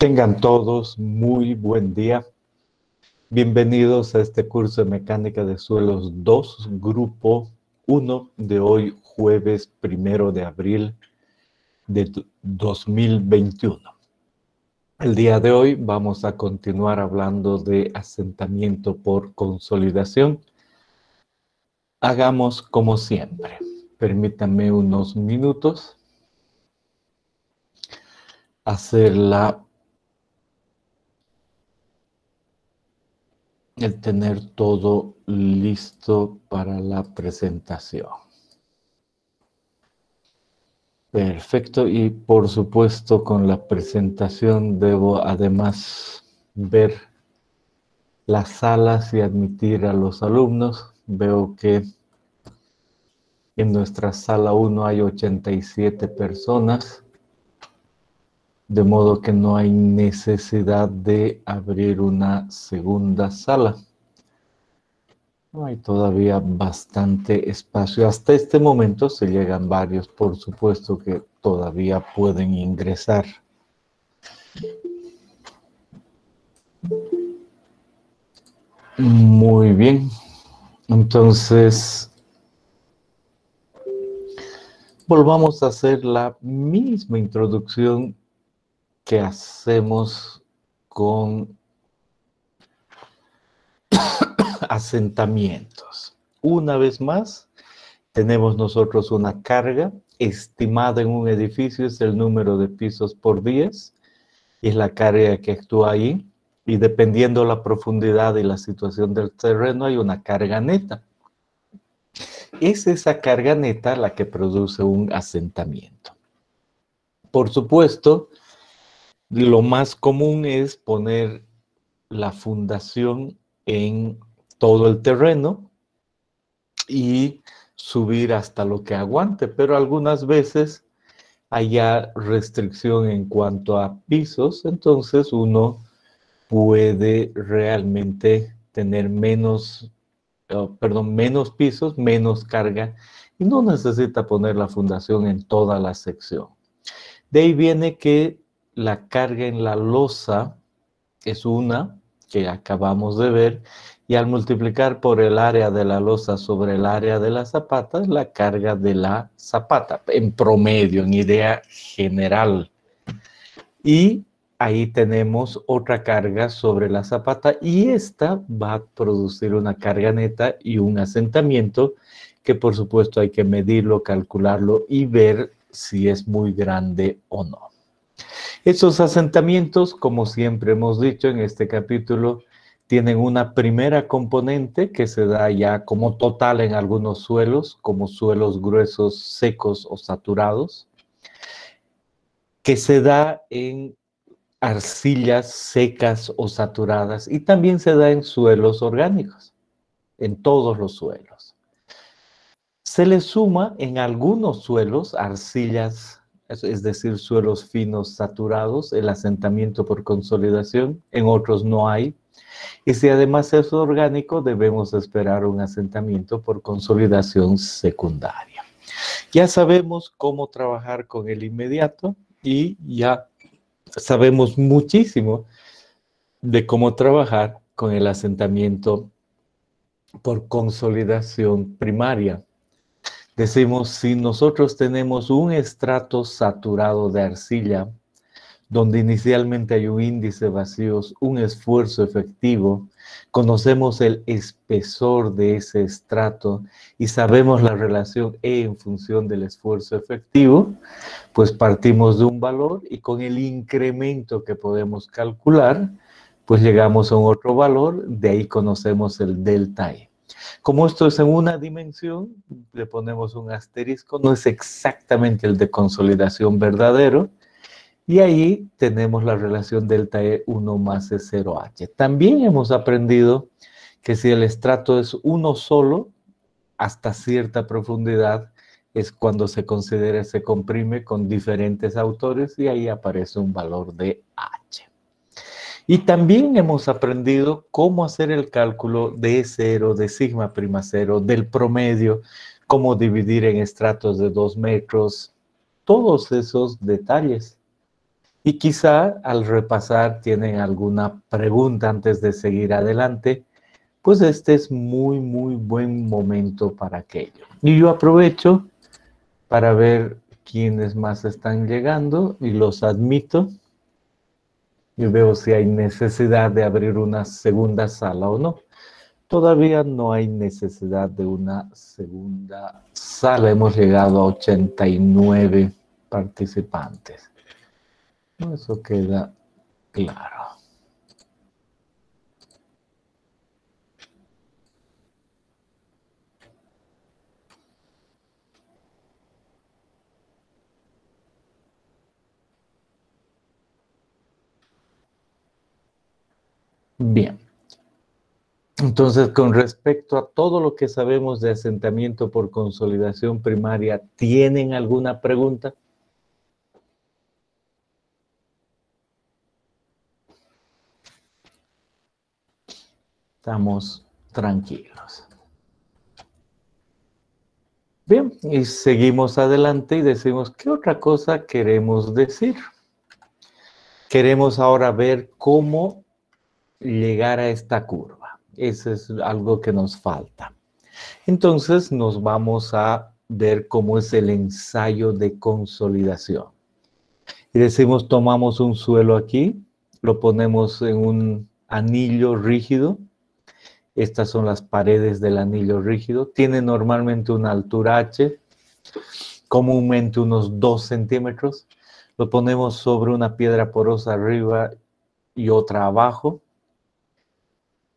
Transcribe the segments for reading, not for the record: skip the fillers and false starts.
Tengan todos muy buen día. Bienvenidos a este curso de Mecánica de Suelos 2, Grupo 1 de hoy, jueves 1 de abril de 2021. El día de hoy vamos a continuar hablando de asentamiento por consolidación. Hagamos como siempre. Permítanme unos minutos el tener todo listo para la presentación. Perfecto, y por supuesto con la presentación debo además ver las salas y admitir a los alumnos. Veo que en nuestra sala 1 hay 87 personas, de modo que no hay necesidad de abrir una segunda sala. Hay todavía bastante espacio. Hasta este momento se llegan varios, por supuesto que todavía pueden ingresar. Muy bien. Entonces, volvamos a hacer la misma introducción que hacemos con asentamientos. Una vez más, tenemos nosotros una carga estimada en un edificio, es el número de pisos por 10, y es la carga que actúa ahí, y dependiendo la profundidad y la situación del terreno, hay una carga neta. Es esa carga neta la que produce un asentamiento. Por supuesto, lo más común es poner la fundación en todo el terreno y subir hasta lo que aguante, pero algunas veces hay restricción en cuanto a pisos, entonces uno puede realmente tener menos pisos, menos carga, y no necesita poner la fundación en toda la sección. De ahí viene que la carga en la losa es una que acabamos de ver, y al multiplicar por el área de la losa sobre el área de la zapata, es la carga de la zapata, en promedio, en idea general. Y ahí tenemos otra carga sobre la zapata, y esta va a producir una carga neta y un asentamiento que por supuesto hay que medirlo, calcularlo y ver si es muy grande o no. Estos asentamientos, como siempre hemos dicho en este capítulo, tienen una primera componente que se da ya como total en algunos suelos, como suelos gruesos, secos o saturados, que se da en arcillas secas o saturadas, y también se da en suelos orgánicos, en todos los suelos. Se le suma en algunos suelos arcillas, es decir, suelos finos saturados, el asentamiento por consolidación, en otros no hay. Y si además es orgánico, debemos esperar un asentamiento por consolidación secundaria. Ya sabemos cómo trabajar con el inmediato y ya sabemos muchísimo de cómo trabajar con el asentamiento por consolidación primaria. Decimos, si nosotros tenemos un estrato saturado de arcilla, donde inicialmente hay un índice vacíos, un esfuerzo efectivo, conocemos el espesor de ese estrato y sabemos la relación E en función del esfuerzo efectivo, pues partimos de un valor y con el incremento que podemos calcular, pues llegamos a un otro valor, de ahí conocemos el delta E. Como esto es en una dimensión, le ponemos un asterisco, no es exactamente el de consolidación verdadero, y ahí tenemos la relación delta E 1 más E0H. También hemos aprendido que si el estrato es uno solo, hasta cierta profundidad, es cuando se considera, se comprime con diferentes autores, y ahí aparece un valor de H. Y también hemos aprendido cómo hacer el cálculo de E0, de sigma prima 0, del promedio, cómo dividir en estratos de 2 metros, todos esos detalles. Y quizá al repasar tienen alguna pregunta antes de seguir adelante, pues este es muy buen momento para aquello. Y yo aprovecho para ver quiénes más están llegando y los admito. Y veo si hay necesidad de abrir una segunda sala o no. Todavía no hay necesidad de una segunda sala. Hemos llegado a 89 participantes. Eso queda claro. Bien. Entonces, con respecto a todo lo que sabemos de asentamiento por consolidación primaria, ¿tienen alguna pregunta? Estamos tranquilos. Bien, y seguimos adelante y decimos, ¿qué otra cosa queremos decir? Queremos ahora ver cómo llegar a esta curva. Eso es algo que nos falta. Entonces nos vamos a ver cómo es el ensayo de consolidación. Y decimos, tomamos un suelo aquí, lo ponemos en un anillo rígido. Estas son las paredes del anillo rígido. Tiene normalmente una altura h, comúnmente unos 2 centímetros. Lo ponemos sobre una piedra porosa arriba y otra abajo.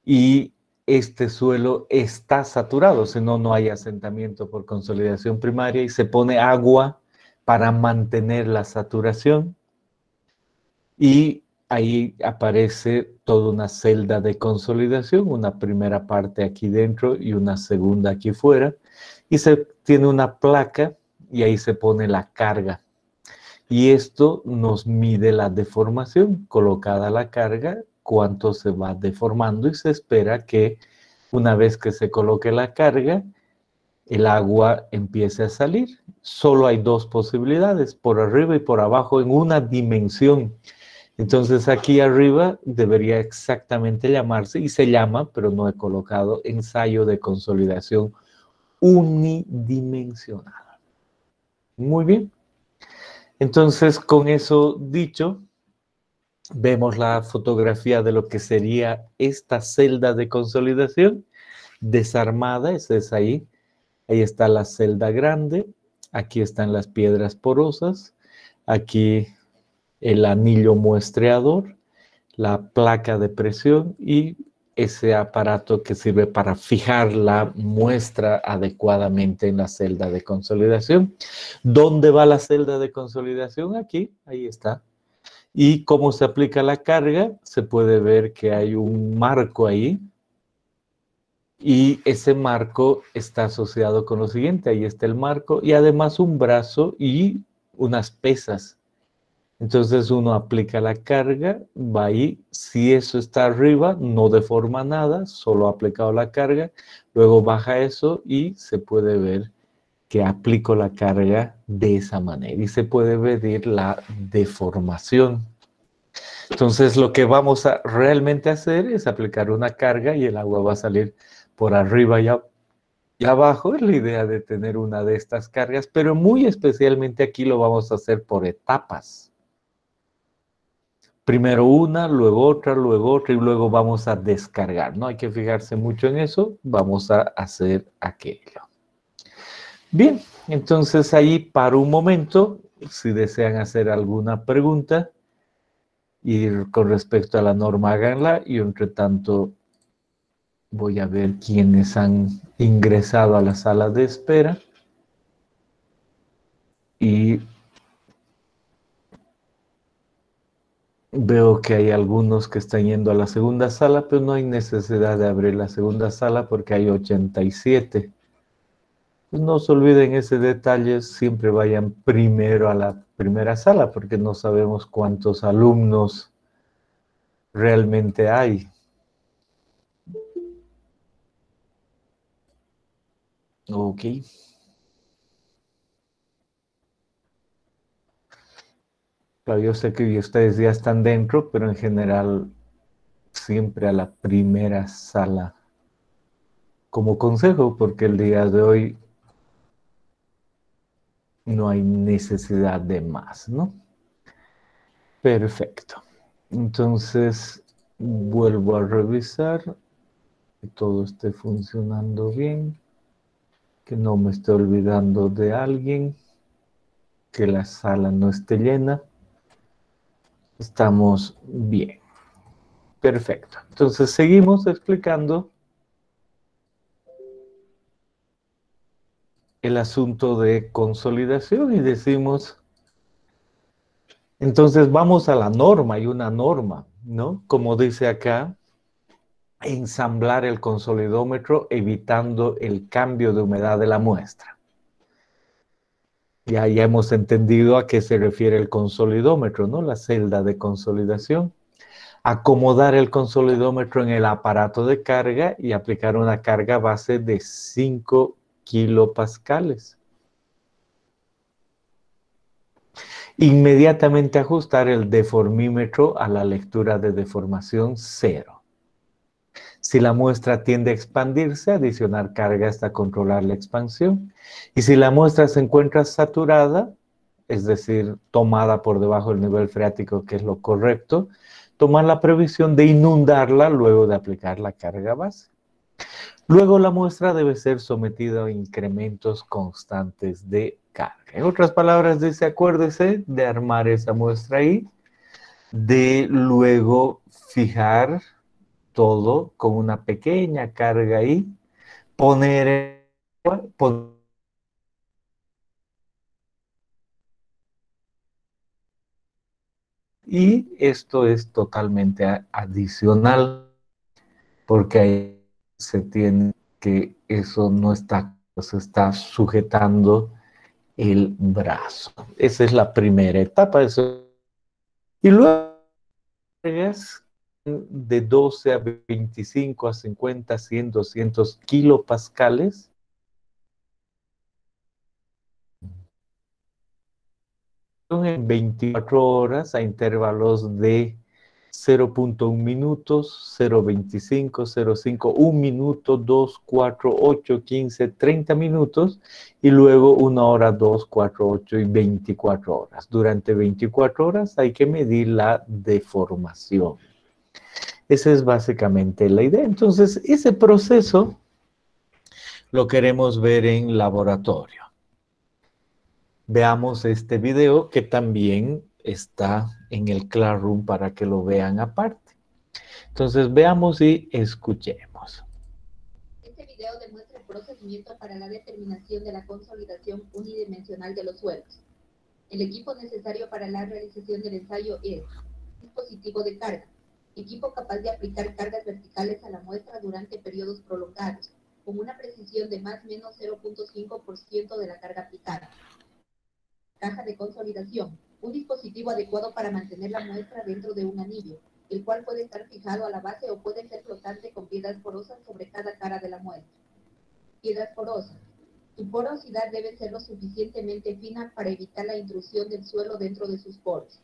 Y este suelo está saturado, si no, no hay asentamiento por consolidación primaria y se pone agua para mantener la saturación y ahí aparece toda una celda de consolidación, una primera parte aquí dentro y una segunda aquí fuera y se tiene una placa y ahí se pone la carga. Y esto nos mide la deformación, colocada la carga, cuánto se va deformando y se espera que una vez que se coloque la carga, el agua empiece a salir. Solo hay dos posibilidades, por arriba y por abajo en una dimensión. Entonces aquí arriba debería exactamente llamarse, y se llama, pero no he colocado, ensayo de consolidación unidimensional. Muy bien. Entonces, con eso dicho, vemos la fotografía de lo que sería esta celda de consolidación desarmada, esa es ahí. Ahí está la celda grande, aquí están las piedras porosas, aquí el anillo muestreador, la placa de presión y ese aparato que sirve para fijar la muestra adecuadamente en la celda de consolidación. ¿Dónde va la celda de consolidación? Aquí, ahí está. Y cómo se aplica la carga, se puede ver que hay un marco ahí y ese marco está asociado con lo siguiente, ahí está el marco y además un brazo y unas pesas. Entonces uno aplica la carga, va ahí, si eso está arriba, no deforma nada, solo ha aplicado la carga, luego baja eso y se puede ver que aplico la carga de esa manera y se puede medir la deformación. Entonces lo que vamos a realmente hacer es aplicar una carga y el agua va a salir por arriba y abajo. Es la idea de tener una de estas cargas, pero muy especialmente aquí lo vamos a hacer por etapas. Primero una, luego otra y luego vamos a descargar. No hay que fijarse mucho en eso, vamos a hacer aquello. Bien, entonces ahí paro un momento, si desean hacer alguna pregunta y con respecto a la norma háganla y entre tanto voy a ver quiénes han ingresado a la sala de espera y veo que hay algunos que están yendo a la segunda sala, pero no hay necesidad de abrir la segunda sala porque hay 87. Pues no se olviden ese detalle, siempre vayan primero a la primera sala porque no sabemos cuántos alumnos realmente hay. Ok. Claro, yo sé que ustedes ya están dentro, pero en general siempre a la primera sala como consejo, porque el día de hoy no hay necesidad de más, ¿no? Perfecto. Entonces, vuelvo a revisar que todo esté funcionando bien, que no me esté olvidando de alguien, que la sala no esté llena. Estamos bien. Perfecto. Entonces, seguimos explicando el asunto de consolidación y decimos, entonces vamos a la norma, hay una norma, ¿no? Como dice acá, ensamblar el consolidómetro evitando el cambio de humedad de la muestra. Ya hemos entendido a qué se refiere el consolidómetro, ¿no? La celda de consolidación. Acomodar el consolidómetro en el aparato de carga y aplicar una carga base de 5 kilopascales. Inmediatamente ajustar el deformímetro a la lectura de deformación 0. Si la muestra tiende a expandirse, adicionar carga hasta controlar la expansión. Y si la muestra se encuentra saturada, es decir, tomada por debajo del nivel freático, que es lo correcto, tomar la previsión de inundarla luego de aplicar la carga base. Luego la muestra debe ser sometida a incrementos constantes de carga. En otras palabras, dice, acuérdese de armar esa muestra ahí, de luego fijar todo con una pequeña carga ahí, poner, y esto es totalmente adicional porque ahí se tiene que eso no está, se está sujetando el brazo. Esa es la primera etapa. Y luego de 12 a 25 a 50, 100, 200 kilopascales. En 24 horas a intervalos de 0.1 minutos, 0.25, 0.5, 1 minuto, 2, 4, 8, 15, 30 minutos y luego 1 hora, 2, 4, 8 y 24 horas. Durante 24 horas hay que medir la deformación. Esa es básicamente la idea. Entonces, ese proceso lo queremos ver en laboratorio. Veamos este video que también está en el Classroom para que lo vean aparte. Entonces veamos y escuchemos. Este video demuestra el procedimiento para la determinación de la consolidación unidimensional de los suelos. El equipo necesario para la realización del ensayo es dispositivo de carga, equipo capaz de aplicar cargas verticales a la muestra durante periodos prolongados, con una precisión de más o menos 0.5% de la carga aplicada. Caja de consolidación, un dispositivo adecuado para mantener la muestra dentro de un anillo, el cual puede estar fijado a la base o puede ser flotante con piedras porosas sobre cada cara de la muestra. Piedras porosas. Su porosidad debe ser lo suficientemente fina para evitar la intrusión del suelo dentro de sus poros.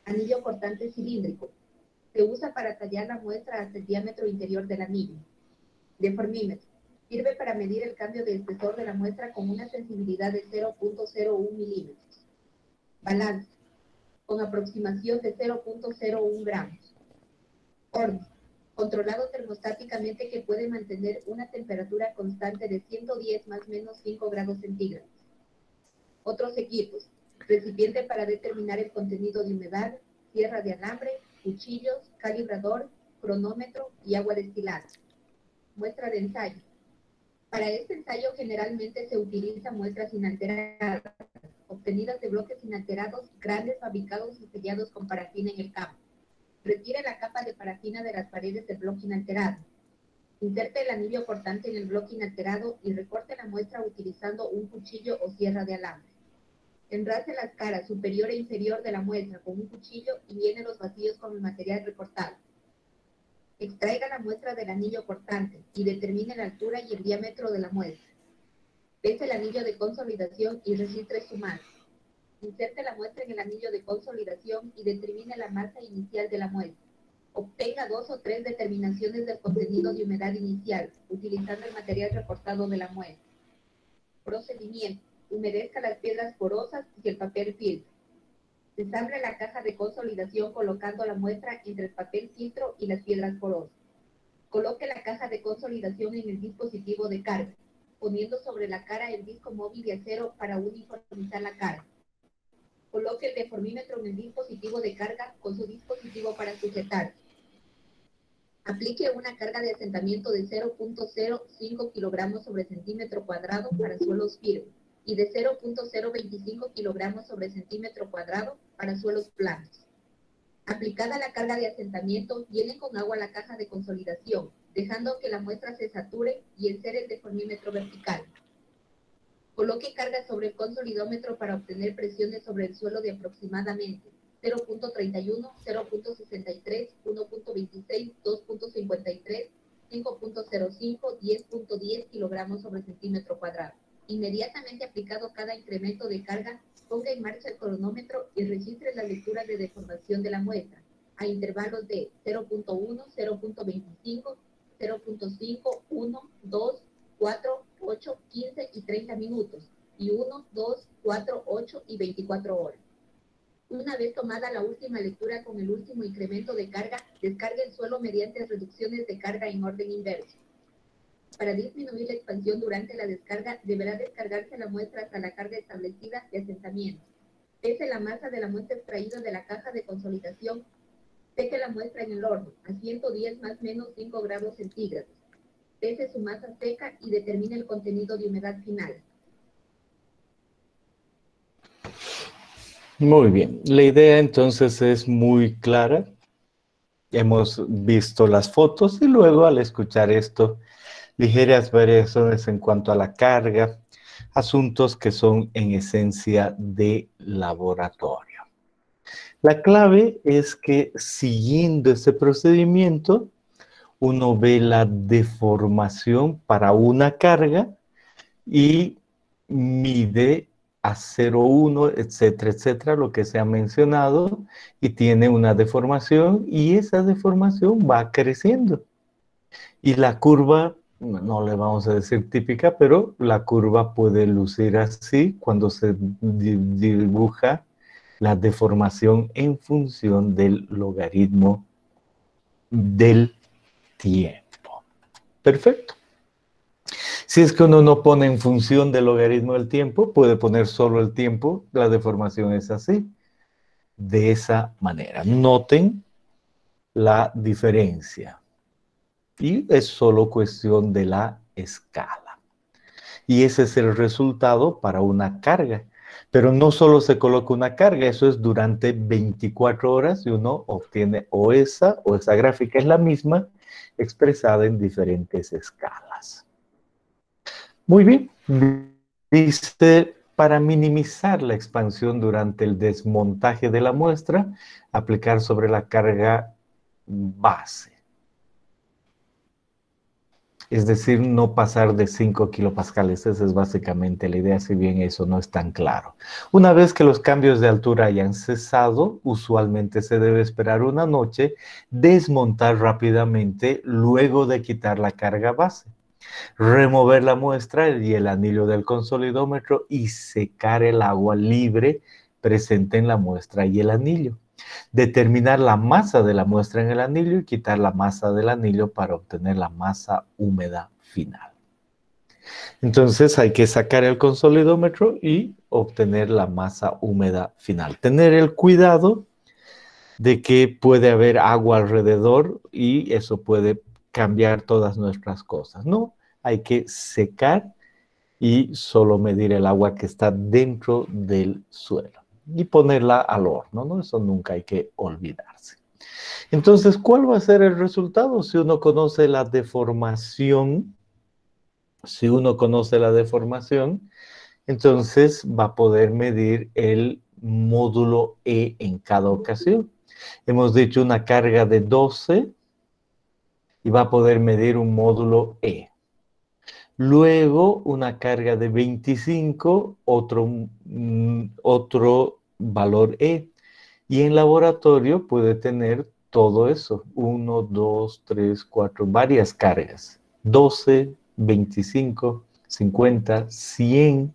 Anillo cortante cilíndrico. Se usa para tallar la muestra hasta el diámetro interior del anillo. Deformímetro. Sirve para medir el cambio de espesor de la muestra con una sensibilidad de 0.01 milímetros. Balance. Con aproximación de 0.01 gramos. Horno. Controlado termostáticamente que puede mantener una temperatura constante de 110 más o menos 5 grados centígrados. Otros equipos. Recipiente para determinar el contenido de humedad, sierra de alambre, cuchillos, calibrador, cronómetro y agua destilada. Muestra de ensayo. Para este ensayo generalmente se utiliza muestras inalteradas, obtenidas de bloques inalterados, grandes, fabricados y sellados con parafina en el campo. Retire la capa de parafina de las paredes del bloque inalterado. Inserte el anillo cortante en el bloque inalterado y recorte la muestra utilizando un cuchillo o sierra de alambre. Enrase las caras superior e inferior de la muestra con un cuchillo y llene los vacíos con el material recortado. Extraiga la muestra del anillo cortante y determine la altura y el diámetro de la muestra. Pese el anillo de consolidación y registre su masa. Inserte la muestra en el anillo de consolidación y determine la masa inicial de la muestra. Obtenga 2 o 3 determinaciones del contenido de humedad inicial, utilizando el material reportado de la muestra. Procedimiento. Humedezca las piedras porosas y el papel filtro. Desamble la caja de consolidación colocando la muestra entre el papel filtro y las piedras porosas. Coloque la caja de consolidación en el dispositivo de carga, poniendo sobre la cara el disco móvil de acero para uniformizar la carga. Coloque el deformímetro en el dispositivo de carga con su dispositivo para sujetar. Aplique una carga de asentamiento de 0.05 kilogramos sobre centímetro cuadrado para suelos firmes y de 0.025 kilogramos sobre centímetro cuadrado para suelos planos. Aplicada la carga de asentamiento, llene con agua la caja de consolidación, dejando que la muestra se sature y encere el deformímetro vertical. Coloque carga sobre el consolidómetro para obtener presiones sobre el suelo de aproximadamente 0.31, 0.63, 1.26, 2.53, 5.05, 10.10 kilogramos sobre centímetro cuadrado. Inmediatamente aplicado cada incremento de carga, ponga en marcha el cronómetro y registre la lectura de deformación de la muestra a intervalos de 0.1, 0.25, 0.5, 1, 2, 4, 8, 15 y 30 minutos, y 1, 2, 4, 8 y 24 horas. Una vez tomada la última lectura con el último incremento de carga, descargue el suelo mediante reducciones de carga en orden inverso. Para disminuir la expansión durante la descarga, deberá descargarse la muestra hasta la carga establecida de asentamiento. Pese la masa de la muestra extraída de la caja de consolidación. Seque la muestra en el horno a 110 más menos 5 grados centígrados. Pese su masa seca y determine el contenido de humedad final. Muy bien, la idea entonces es muy clara. Hemos visto las fotos y luego al escuchar esto, ligeras variaciones en cuanto a la carga, asuntos que son en esencia de laboratorio. La clave es que siguiendo ese procedimiento, uno ve la deformación para una carga y mide a 0,1, etcétera, etcétera, lo que se ha mencionado, y tiene una deformación, y esa deformación va creciendo. Y la curva, no le vamos a decir típica, pero la curva puede lucir así cuando se dibuja la deformación en función del logaritmo del tiempo. Perfecto. Si es que uno no pone en función del logaritmo del tiempo, puede poner solo el tiempo, la deformación es así, de esa manera. Noten la diferencia. Y es solo cuestión de la escala. Y ese es el resultado para una carga. Pero no solo se coloca una carga, eso es durante 24 horas y uno obtiene o esa gráfica es la misma, expresada en diferentes escalas. Muy bien. Dice, para minimizar la expansión durante el desmontaje de la muestra, aplicar sobre la carga base. Es decir, no pasar de 5 kilopascales. Esa es básicamente la idea, si bien eso no es tan claro. Una vez que los cambios de altura hayan cesado, usualmente se debe esperar una noche, desmontar rápidamente luego de quitar la carga base. Remover la muestra y el anillo del consolidómetro y secar el agua libre presente en la muestra y el anillo. Determinar la masa de la muestra en el anillo y quitar la masa del anillo para obtener la masa húmeda final. Entonces hay que sacar el consolidómetro y obtener la masa húmeda final. Tener el cuidado de que puede haber agua alrededor y eso puede cambiar todas nuestras cosas, ¿no? Hay que secar y solo medir el agua que está dentro del suelo y ponerla al horno, ¿no? Eso nunca hay que olvidarse. Entonces, ¿cuál va a ser el resultado si uno conoce la deformación? Si uno conoce la deformación, entonces va a poder medir el módulo E en cada ocasión. Hemos dicho una carga de 12 y va a poder medir un módulo E. Luego una carga de 25, otro valor E. Y en laboratorio puede tener todo eso, 1, 2, 3, 4, varias cargas, 12, 25, 50, 100,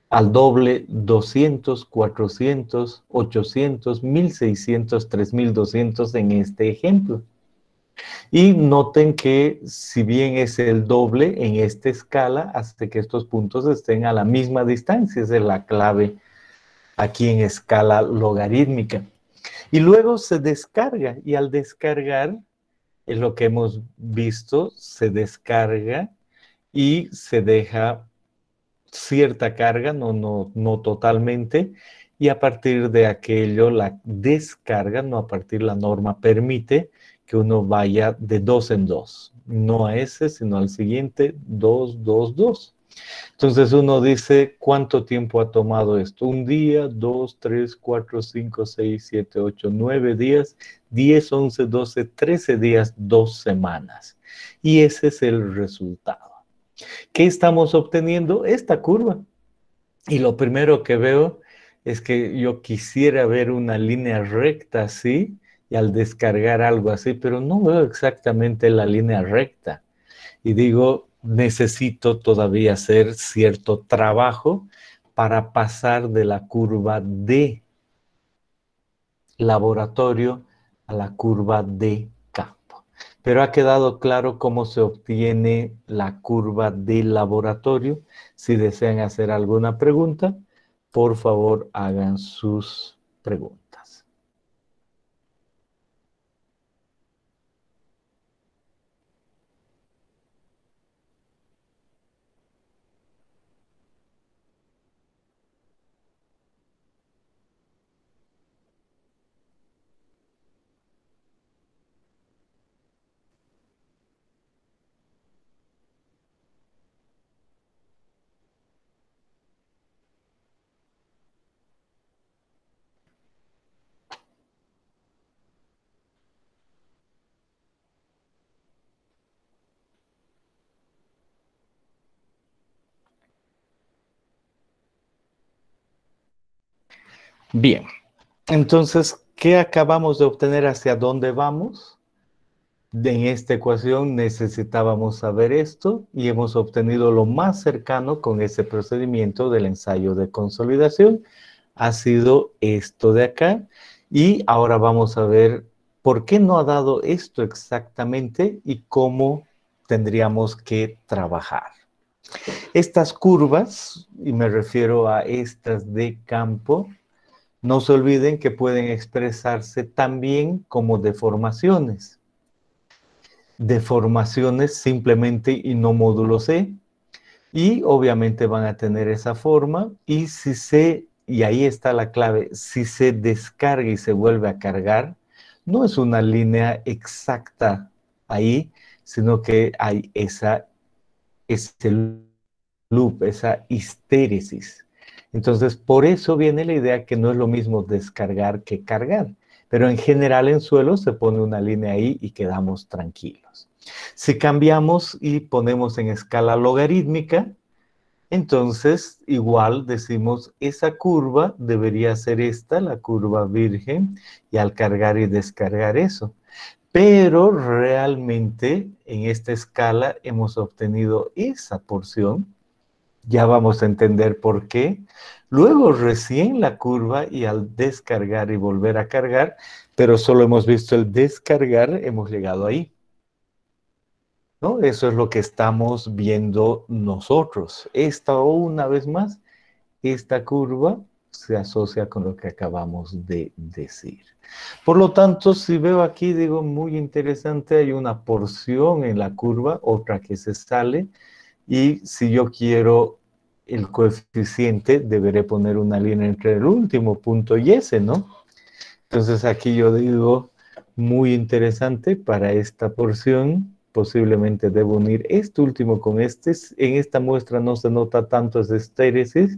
al doble, 200, 400, 800, 1600, 3200 en este ejemplo. Y noten que si bien es el doble en esta escala, hace que estos puntos estén a la misma distancia, esa es la clave aquí en escala logarítmica. Y luego se descarga, y al descargar, es lo que hemos visto, se descarga y se deja cierta carga, no totalmente, y a partir de aquello la descarga, no a partir la norma permite que uno vaya de 2 en 2, no a ese, sino al siguiente, 2, 2, 2. Entonces uno dice, ¿cuánto tiempo ha tomado esto? Un día, 2, 3, 4, 5, 6, 7, 8, 9 días, 10, 11, 12, 13 días, 2 semanas. Y ese es el resultado. ¿Qué estamos obteniendo? Esta curva. Y lo primero que veo es que yo quisiera ver una línea recta así, y al descargar algo así, pero no veo exactamente la línea recta. Y digo, necesito todavía hacer cierto trabajo para pasar de la curva de laboratorio a la curva de campo. Pero ha quedado claro cómo se obtiene la curva de laboratorio. Si desean hacer alguna pregunta, por favor hagan sus preguntas. Bien, entonces, ¿qué acabamos de obtener? ¿Hacia dónde vamos? En esta ecuación necesitábamos saber esto y hemos obtenido lo más cercano con ese procedimiento del ensayo de consolidación. Ha sido esto de acá. Y ahora vamos a ver por qué no ha dado esto exactamente y cómo tendríamos que trabajar. Estas curvas, y me refiero a estas de campo, no se olviden que pueden expresarse también como deformaciones. Deformaciones simplemente y no módulo C. Y obviamente van a tener esa forma. Y si y ahí está la clave, si se descarga y se vuelve a cargar, no es una línea exacta ahí, sino que hay ese loop, esa histéresis. Entonces, por eso viene la idea que no es lo mismo descargar que cargar. Pero en general en suelo se pone una línea ahí y quedamos tranquilos. Si cambiamos y ponemos en escala logarítmica, entonces igual decimos esa curva debería ser esta, la curva virgen, y al cargar y descargar eso. Pero realmente en esta escala hemos obtenido esa porción. Ya vamos a entender por qué. Luego recién la curva y al descargar y volver a cargar, pero solo hemos visto el descargar, hemos llegado ahí, ¿no? Eso es lo que estamos viendo nosotros. Una vez más, esta curva se asocia con lo que acabamos de decir. Por lo tanto, si veo aquí, digo, muy interesante, hay una porción en la curva, otra que se sale, y si yo quiero el coeficiente, deberé poner una línea entre el último punto y ese, ¿no? Entonces aquí yo digo, muy interesante para esta porción, posiblemente debo unir este último con este. En esta muestra no se nota tanto esa estéresis,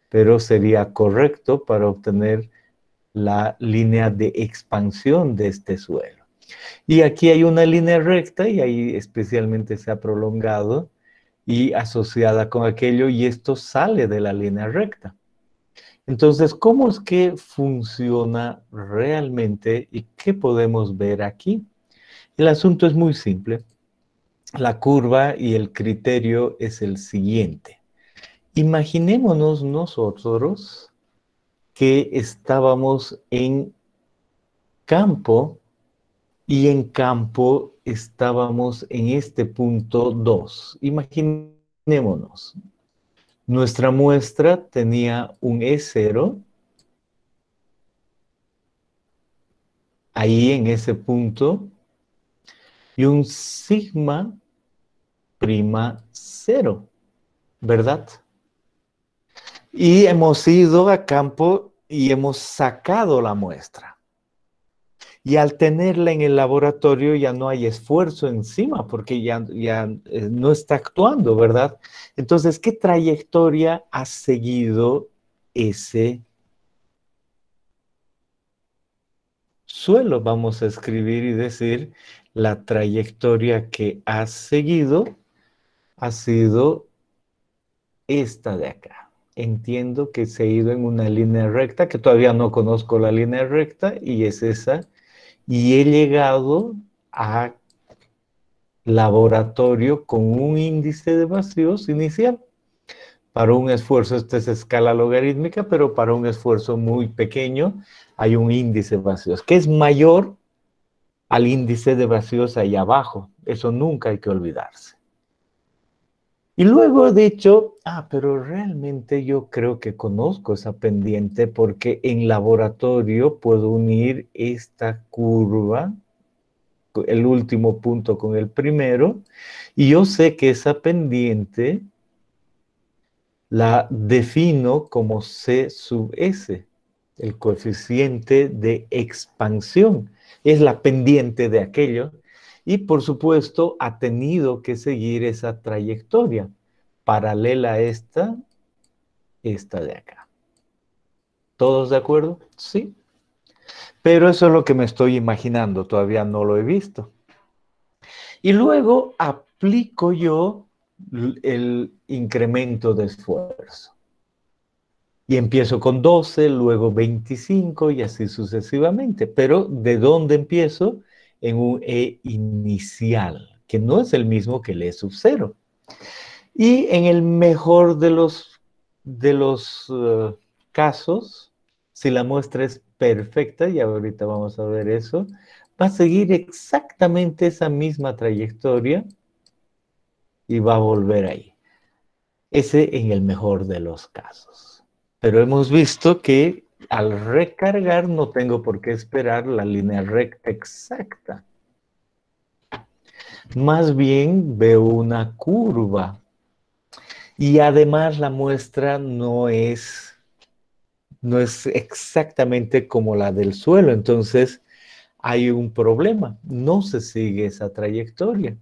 pero sería correcto para obtener la línea de expansión de este suelo. Y aquí hay una línea recta y ahí especialmente se ha prolongado y asociada con aquello, y esto sale de la línea recta. Entonces, ¿cómo es que funciona realmente y qué podemos ver aquí? El asunto es muy simple. La curva y el criterio es el siguiente. Imaginémonos nosotros que estábamos en campo y en campo estábamos en este punto 2. Imaginémonos, nuestra muestra tenía un E0 ahí en ese punto y un sigma prima 0, ¿verdad? Y hemos ido a campo y hemos sacado la muestra. Y al tenerla en el laboratorio ya no hay esfuerzo encima porque ya no está actuando, ¿verdad? Entonces, ¿qué trayectoria ha seguido ese suelo? Vamos a escribir y decir la trayectoria que ha seguido ha sido esta de acá. Entiendo que se ha ido en una línea recta, que todavía no conozco la línea recta, y es esa. Y he llegado a laboratorio con un índice de vacíos inicial. Para un esfuerzo, esta es escala logarítmica, pero para un esfuerzo muy pequeño hay un índice de vacíos, que es mayor al índice de vacíos ahí abajo. Eso nunca hay que olvidarse. Y luego he dicho, pero realmente yo creo que conozco esa pendiente porque en laboratorio puedo unir esta curva, el último punto con el primero, y yo sé que esa pendiente la defino como C sub S, el coeficiente de expansión. Es la pendiente de aquello y por supuesto ha tenido que seguir esa trayectoria paralela a esta de acá. ¿Todos de acuerdo? Sí. Pero eso es lo que me estoy imaginando, todavía no lo he visto. Y luego aplico yo el incremento de esfuerzo. Y empiezo con 12, luego 25 y así sucesivamente. Pero ¿de dónde empiezo? En un E inicial, que no es el mismo que el E sub 0. Y en el mejor de los casos, si la muestra es perfecta, y ahorita vamos a ver eso, va a seguir exactamente esa misma trayectoria y va a volver ahí. Ese en el mejor de los casos. Pero hemos visto que al recargar no tengo por qué esperar la línea recta exacta. Más bien veo una curva. Y además la muestra no es exactamente como la del suelo. Entonces hay un problema. No se sigue esa trayectoria.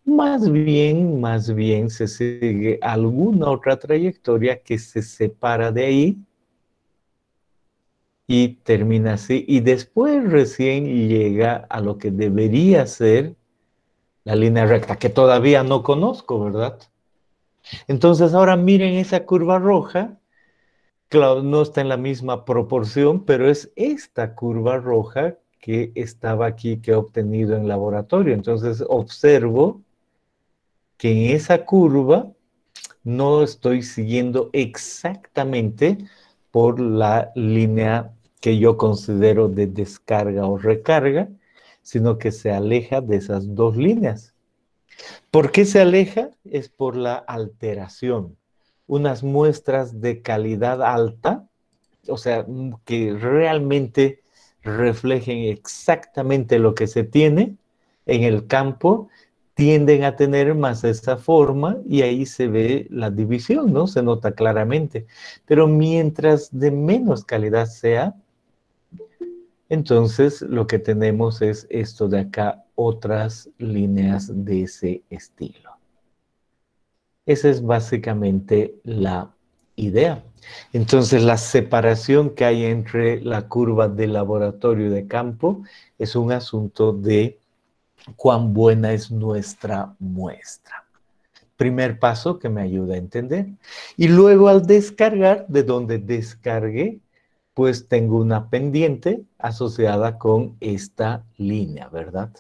Más bien se sigue alguna otra trayectoria que se separa de ahí y termina así. Y después recién llega a lo que debería ser la línea recta, que todavía no conozco, ¿verdad? Entonces ahora miren esa curva roja. Claro, no está en la misma proporción, pero es esta curva roja que estaba aquí, que he obtenido en laboratorio. Entonces observo que en esa curva no estoy siguiendo exactamente por la línea que yo considero de descarga o recarga, sino que se aleja de esas dos líneas. ¿Por qué se aleja? Es por la alteración. Unas muestras de calidad alta, o sea, que realmente reflejen exactamente lo que se tiene en el campo, tienden a tener más esa forma y ahí se ve la división, ¿no? Se nota claramente. Pero mientras de menos calidad sea, entonces lo que tenemos es esto de acá, otras líneas de ese estilo. Esa es básicamente la idea. Entonces, la separación que hay entre la curva de laboratorio y de campo es un asunto de cuán buena es nuestra muestra. Primer paso que me ayuda a entender. Y luego al descargar, de donde descargué, pues tengo una pendiente asociada con esta línea, ¿verdad?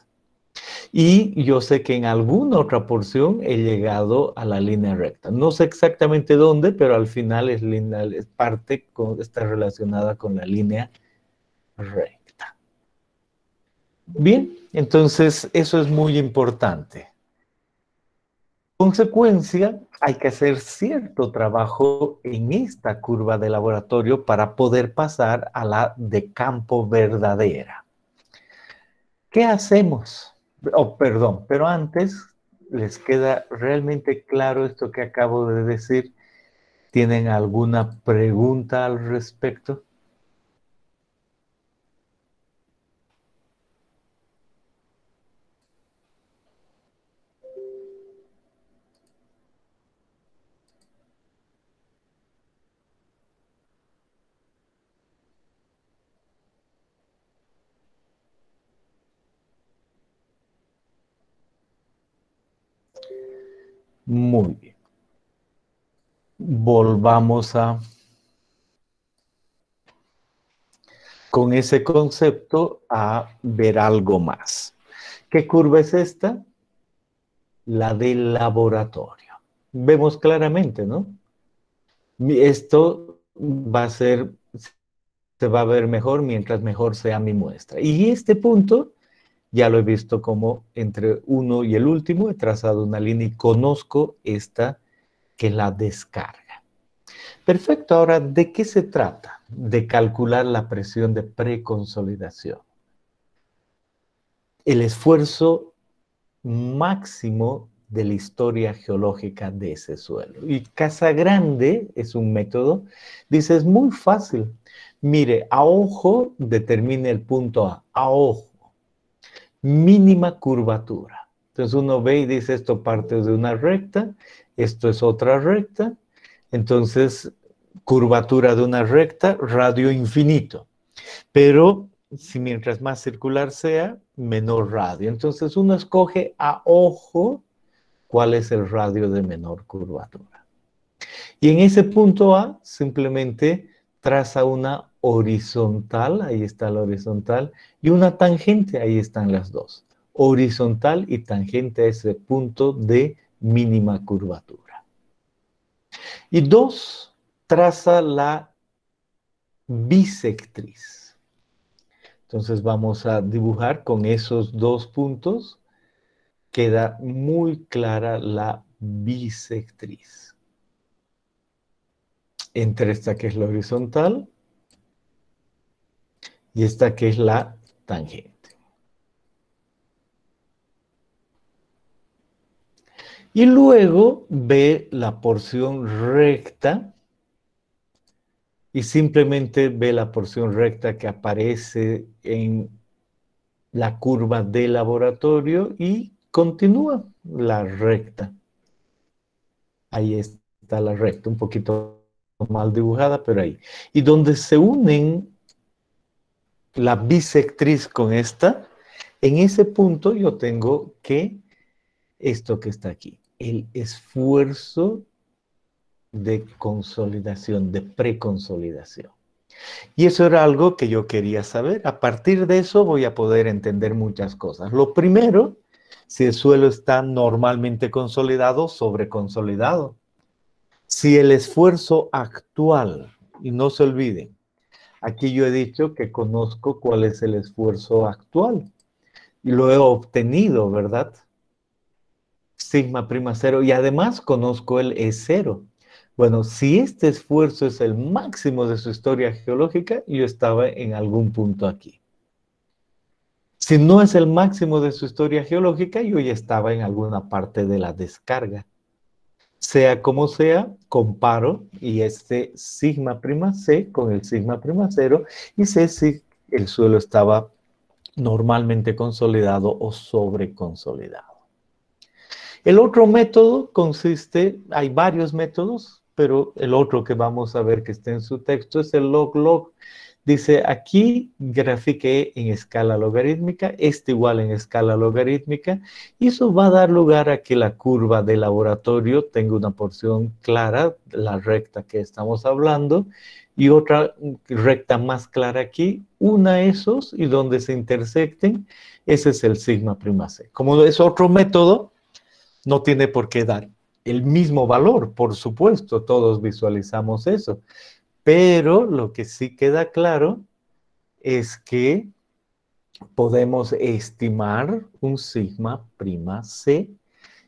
Y yo sé que en alguna otra porción he llegado a la línea recta. No sé exactamente dónde, pero al final es parte, está relacionada con la línea recta. Bien, entonces eso es muy importante. Consecuencia, hay que hacer cierto trabajo en esta curva de laboratorio para poder pasar a la de campo verdadera. ¿Qué hacemos? Oh, perdón, pero antes, ¿les queda realmente claro esto que acabo de decir? ¿Tienen alguna pregunta al respecto? Muy bien. Volvamos con ese concepto a ver algo más. ¿Qué curva es esta? La del laboratorio. Vemos claramente, ¿no? Esto va a ser, se va a ver mejor mientras mejor sea mi muestra. Y este punto ya lo he visto como entre uno y el último, he trazado una línea y conozco esta que es la descarga. Perfecto, ahora, ¿de qué se trata? De calcular la presión de preconsolidación. El esfuerzo máximo de la historia geológica de ese suelo. Y Casagrande es un método, dice, es muy fácil. Mire, a ojo determine el punto a ojo. Mínima curvatura. Entonces uno ve y dice, esto parte de una recta, esto es otra recta, entonces curvatura de una recta, radio infinito. Pero si mientras más circular sea, menor radio. Entonces uno escoge a ojo cuál es el radio de menor curvatura. Y en ese punto A simplemente traza una horizontal, ahí está la horizontal, y una tangente, ahí están las dos. Horizontal y tangente a ese punto de mínima curvatura. Y dos, traza la bisectriz. Entonces vamos a dibujar con esos dos puntos. Queda muy clara la bisectriz. Entre esta que es la horizontal y esta que es la tangente. Y luego ve la porción recta y simplemente ve la porción recta que aparece en la curva de laboratorio y continúa la recta. Ahí está la recta, un poquito mal dibujada, pero ahí. Y donde se unen la bisectriz con esta, en ese punto yo tengo que esto que está aquí, el esfuerzo de consolidación, de preconsolidación. Y eso era algo que yo quería saber. A partir de eso voy a poder entender muchas cosas. Lo primero, si el suelo está normalmente consolidado, sobreconsolidado. Si el esfuerzo actual, y no se olviden, aquí yo he dicho que conozco cuál es el esfuerzo actual y lo he obtenido, ¿verdad? Sigma prima cero y además conozco el E0. Bueno, si este esfuerzo es el máximo de su historia geológica, yo estaba en algún punto aquí. Si no es el máximo de su historia geológica, yo ya estaba en alguna parte de la descarga. Sea como sea, comparo y este sigma prima C con el sigma prima cero y sé si el suelo estaba normalmente consolidado o sobreconsolidado. El otro método consiste, hay varios métodos, pero el otro que vamos a ver que está en su texto es el log-log. Dice, aquí grafiqué en escala logarítmica, este igual en escala logarítmica, y eso va a dar lugar a que la curva de laboratorio tenga una porción clara, la recta que estamos hablando, y otra recta más clara aquí, una esos, y donde se intersecten, ese es el sigma prima c. Como es otro método, no tiene por qué dar el mismo valor, por supuesto, todos visualizamos eso. Pero lo que sí queda claro es que podemos estimar un sigma prima c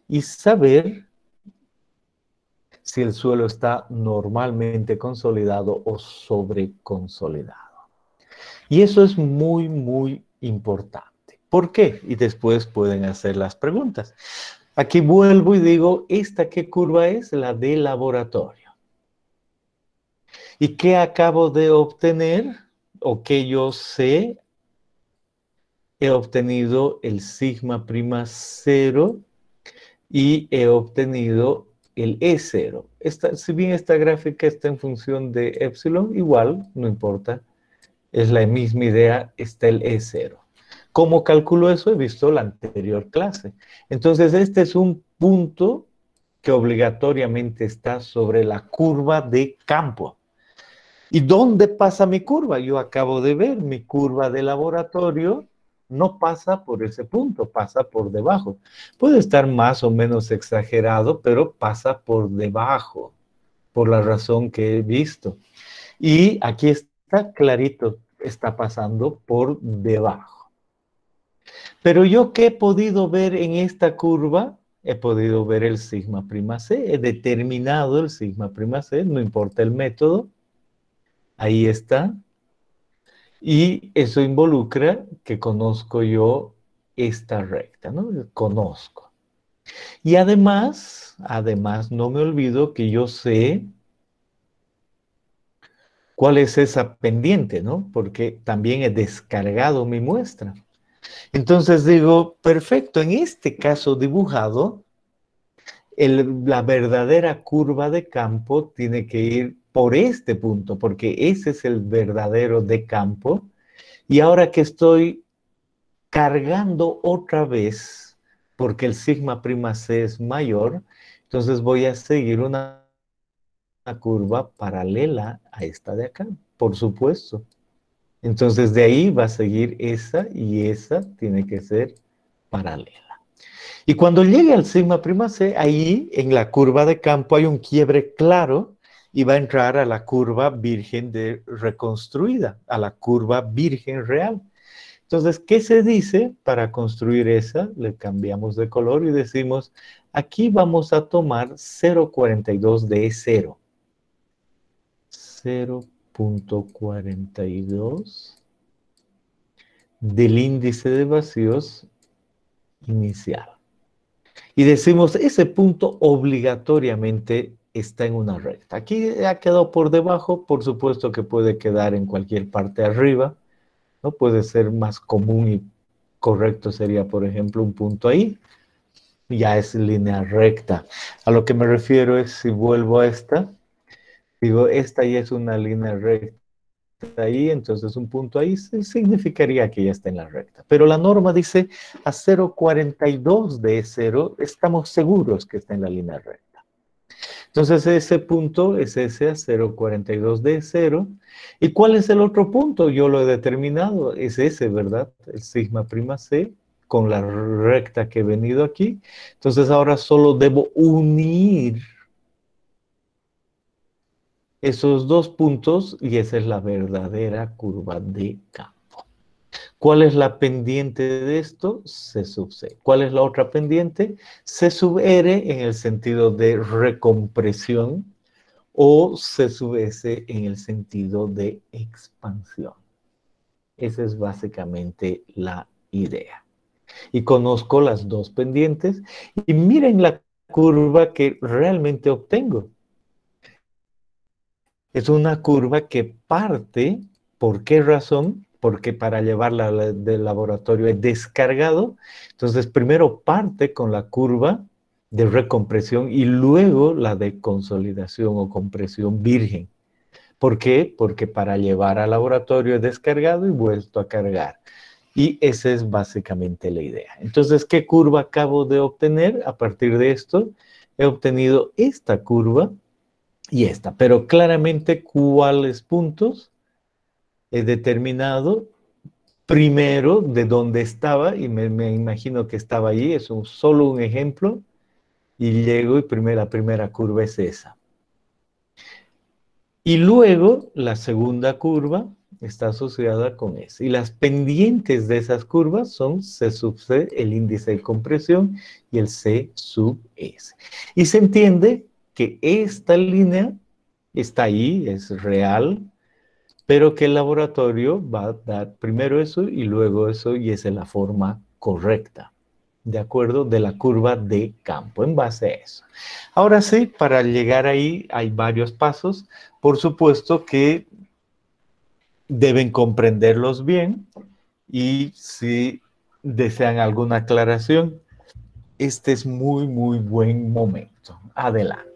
y saber si el suelo está normalmente consolidado o sobreconsolidado. Y eso es muy, muy importante. ¿Por qué? Y después pueden hacer las preguntas. Aquí vuelvo y digo, ¿esta qué curva es? La de laboratorio. ¿Y qué acabo de obtener? O que yo sé, he obtenido el sigma prima 0 y he obtenido el E0. Si bien esta gráfica está en función de epsilon, igual, no importa, es la misma idea, está el E0. ¿Cómo calculo eso? He visto la anterior clase. Entonces, este es un punto que obligatoriamente está sobre la curva de campo. ¿Y dónde pasa mi curva? Yo acabo de ver mi curva de laboratorio, no pasa por ese punto, pasa por debajo. Puede estar más o menos exagerado, pero pasa por debajo, por la razón que he visto. Y aquí está clarito, está pasando por debajo. Pero yo, ¿qué he podido ver en esta curva? He podido ver el sigma prima c, he determinado el sigma prima c, no importa el método. Ahí está. Y eso involucra que conozco yo esta recta, ¿no? Conozco. Y además no me olvido que yo sé cuál es esa pendiente, ¿no? Porque también he descargado mi muestra. Entonces digo, perfecto, en este caso dibujado, la verdadera curva de campo tiene que ir por este punto, porque ese es el verdadero de campo. Y ahora que estoy cargando otra vez, porque el sigma prima c es mayor, entonces voy a seguir una curva paralela a esta de acá, por supuesto. Entonces de ahí va a seguir esa y esa tiene que ser paralela. Y cuando llegue al sigma prima c, ahí en la curva de campo hay un quiebre claro y va a entrar a la curva virgen de reconstruida, a la curva virgen real. Entonces, ¿qué se dice para construir esa? Le cambiamos de color y decimos, aquí vamos a tomar 0,42 de E0. 0,42 del índice de vacíos inicial. Y decimos, ese punto obligatoriamente está en una recta. Aquí ha quedado por debajo, por supuesto que puede quedar en cualquier parte arriba, ¿no? Puede ser más común y correcto sería, por ejemplo, un punto ahí. Ya es línea recta. A lo que me refiero es, si vuelvo a esta, digo, esta ya es una línea recta ahí, entonces un punto ahí significaría que ya está en la recta. Pero la norma dice a 0,42 de 0, estamos seguros que está en la línea recta. Entonces ese punto es ese a 0,42 de 0. ¿Y cuál es el otro punto? Yo lo he determinado, es ese, ¿verdad? El sigma prima c con la recta que he venido aquí. Entonces ahora solo debo unir esos dos puntos y esa es la verdadera curva de campo. ¿Cuál es la pendiente de esto? C sub C. ¿Cuál es la otra pendiente? C sub R en el sentido de recompresión o C sub S en el sentido de expansión. Esa es básicamente la idea. Y conozco las dos pendientes y miren la curva que realmente obtengo. Es una curva que parte, ¿por qué razón? Porque para llevarla del laboratorio he descargado. Entonces, primero parte con la curva de recompresión y luego la de consolidación o compresión virgen. ¿Por qué? Porque para llevar al laboratorio he descargado y vuelto a cargar. Y esa es básicamente la idea. Entonces, ¿qué curva acabo de obtener? A partir de esto, he obtenido esta curva y esta. Pero claramente, ¿cuáles puntos he determinado? Primero, de dónde estaba, y me imagino que estaba allí, es solo un ejemplo, y llego y la primera curva es esa. Y luego, la segunda curva está asociada con esa. Y las pendientes de esas curvas son C sub C, el índice de compresión, y el C sub S. Y se entiende que esta línea está ahí, es real, pero que el laboratorio va a dar primero eso y luego eso, y esa es la forma correcta, de acuerdo, de la curva de campo, en base a eso. Ahora sí, para llegar ahí hay varios pasos. Por supuesto que deben comprenderlos bien, y si desean alguna aclaración, este es muy buen momento. Adelante.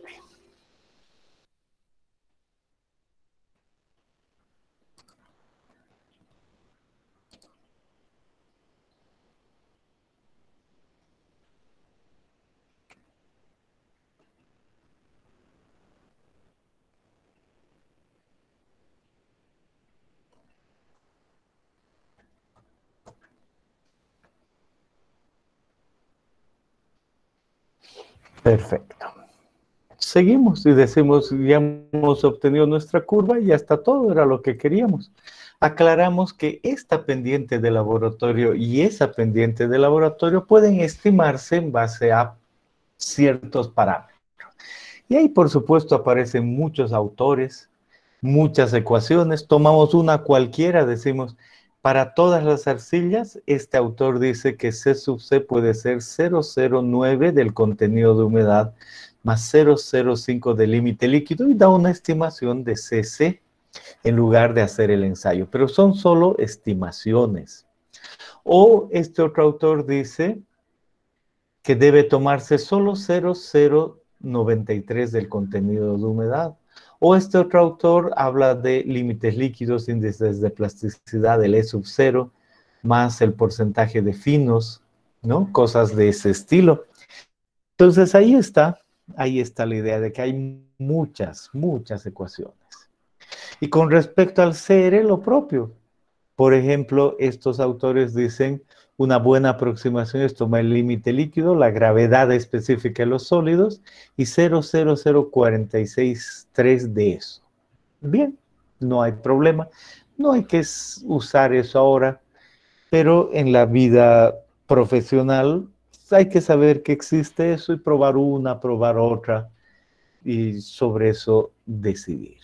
Perfecto. Seguimos y decimos, ya hemos obtenido nuestra curva y ya está todo, era lo que queríamos. Aclaramos que esta pendiente de laboratorio y esa pendiente de laboratorio pueden estimarse en base a ciertos parámetros. Y ahí, por supuesto, aparecen muchos autores, muchas ecuaciones. Tomamos una cualquiera, decimos, para todas las arcillas, este autor dice que C sub C puede ser 0,09 del contenido de humedad más 0,05 del límite líquido, y da una estimación de CC en lugar de hacer el ensayo. Pero son solo estimaciones. O este otro autor dice que debe tomarse solo 0,093 del contenido de humedad. O este otro autor habla de límites líquidos, índices de plasticidad del E sub 0, más el porcentaje de finos, ¿no? Cosas de ese estilo. Entonces ahí está la idea de que hay muchas ecuaciones. Y con respecto al CR, lo propio. Por ejemplo, estos autores dicen una buena aproximación es tomar el límite líquido, la gravedad específica de los sólidos y 0,00463 de eso. Bien, no hay problema. No hay que usar eso ahora, pero en la vida profesional hay que saber que existe eso y probar una, probar otra, y sobre eso decidir.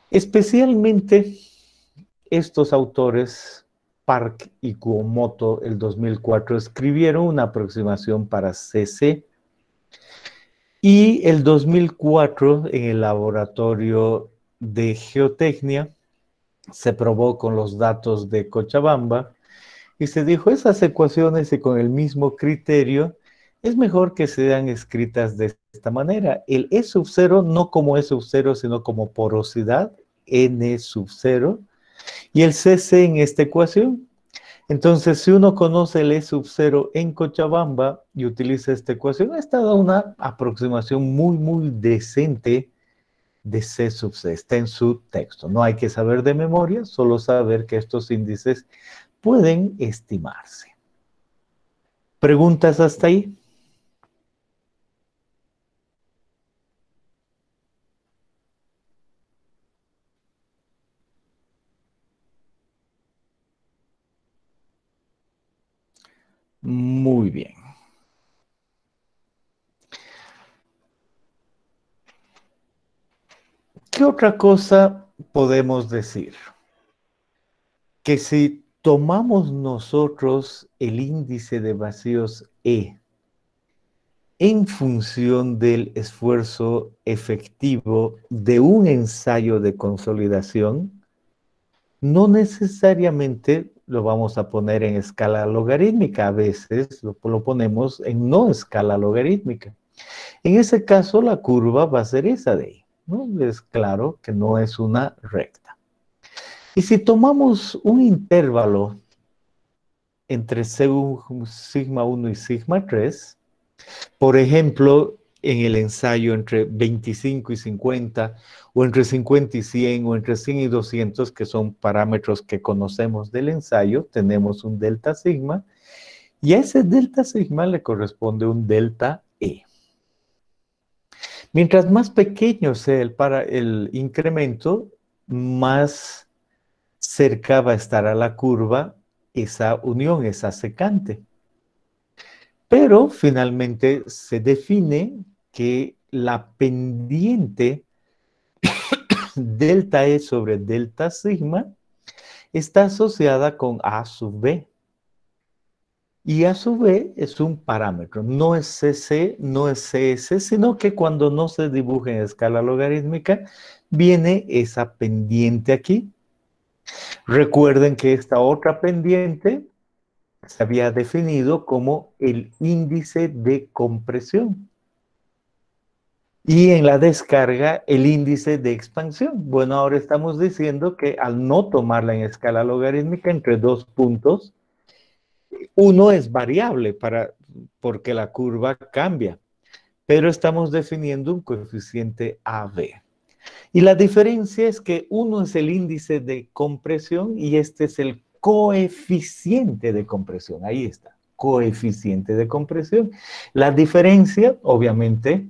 Especialmente estos autores, Park y Kuomoto, el 2004, escribieron una aproximación para CC, y el 2004 en el laboratorio de geotecnia se probó con los datos de Cochabamba y se dijo esas ecuaciones, y con el mismo criterio es mejor que sean escritas de esta manera. El E sub 0 no como E sub 0, sino como porosidad, N sub 0, y el CC en esta ecuación. Entonces, si uno conoce el E sub 0 en Cochabamba y utiliza esta ecuación, está dando una aproximación muy decente de C sub C. Está en su texto. No hay que saber de memoria, solo saber que estos índices pueden estimarse. ¿Preguntas hasta ahí? Muy bien. ¿Qué otra cosa podemos decir? Que si tomamos nosotros el índice de vacíos E en función del esfuerzo efectivo de un ensayo de consolidación, no necesariamente lo vamos a poner en escala logarítmica, a veces lo ponemos en no escala logarítmica. En ese caso, la curva va a ser esa de ahí. ¿no? Es claro que no es una recta. Y si tomamos un intervalo entre sigma 1 y sigma 3, por ejemplo, en el ensayo entre 25 y 50, o entre 50 y 100, o entre 100 y 200, que son parámetros que conocemos del ensayo, tenemos un delta sigma, y a ese delta sigma le corresponde un delta E. Mientras más pequeño sea el incremento, más cerca va a estar a la curva esa unión, esa secante. Pero finalmente se define que la pendiente delta E sobre delta sigma está asociada con A sub B. Y A sub B es un parámetro, no es CC, no es CS, sino que cuando no se dibuja en escala logarítmica, viene esa pendiente aquí. Recuerden que esta otra pendiente se había definido como el índice de compresión. Y en la descarga, el índice de expansión. Bueno, ahora estamos diciendo que al no tomarla en escala logarítmica entre dos puntos, uno es variable porque la curva cambia, pero estamos definiendo un coeficiente AB. Y la diferencia es que uno es el índice de compresión y este es el coeficiente de compresión. Ahí está, coeficiente de compresión. La diferencia, obviamente,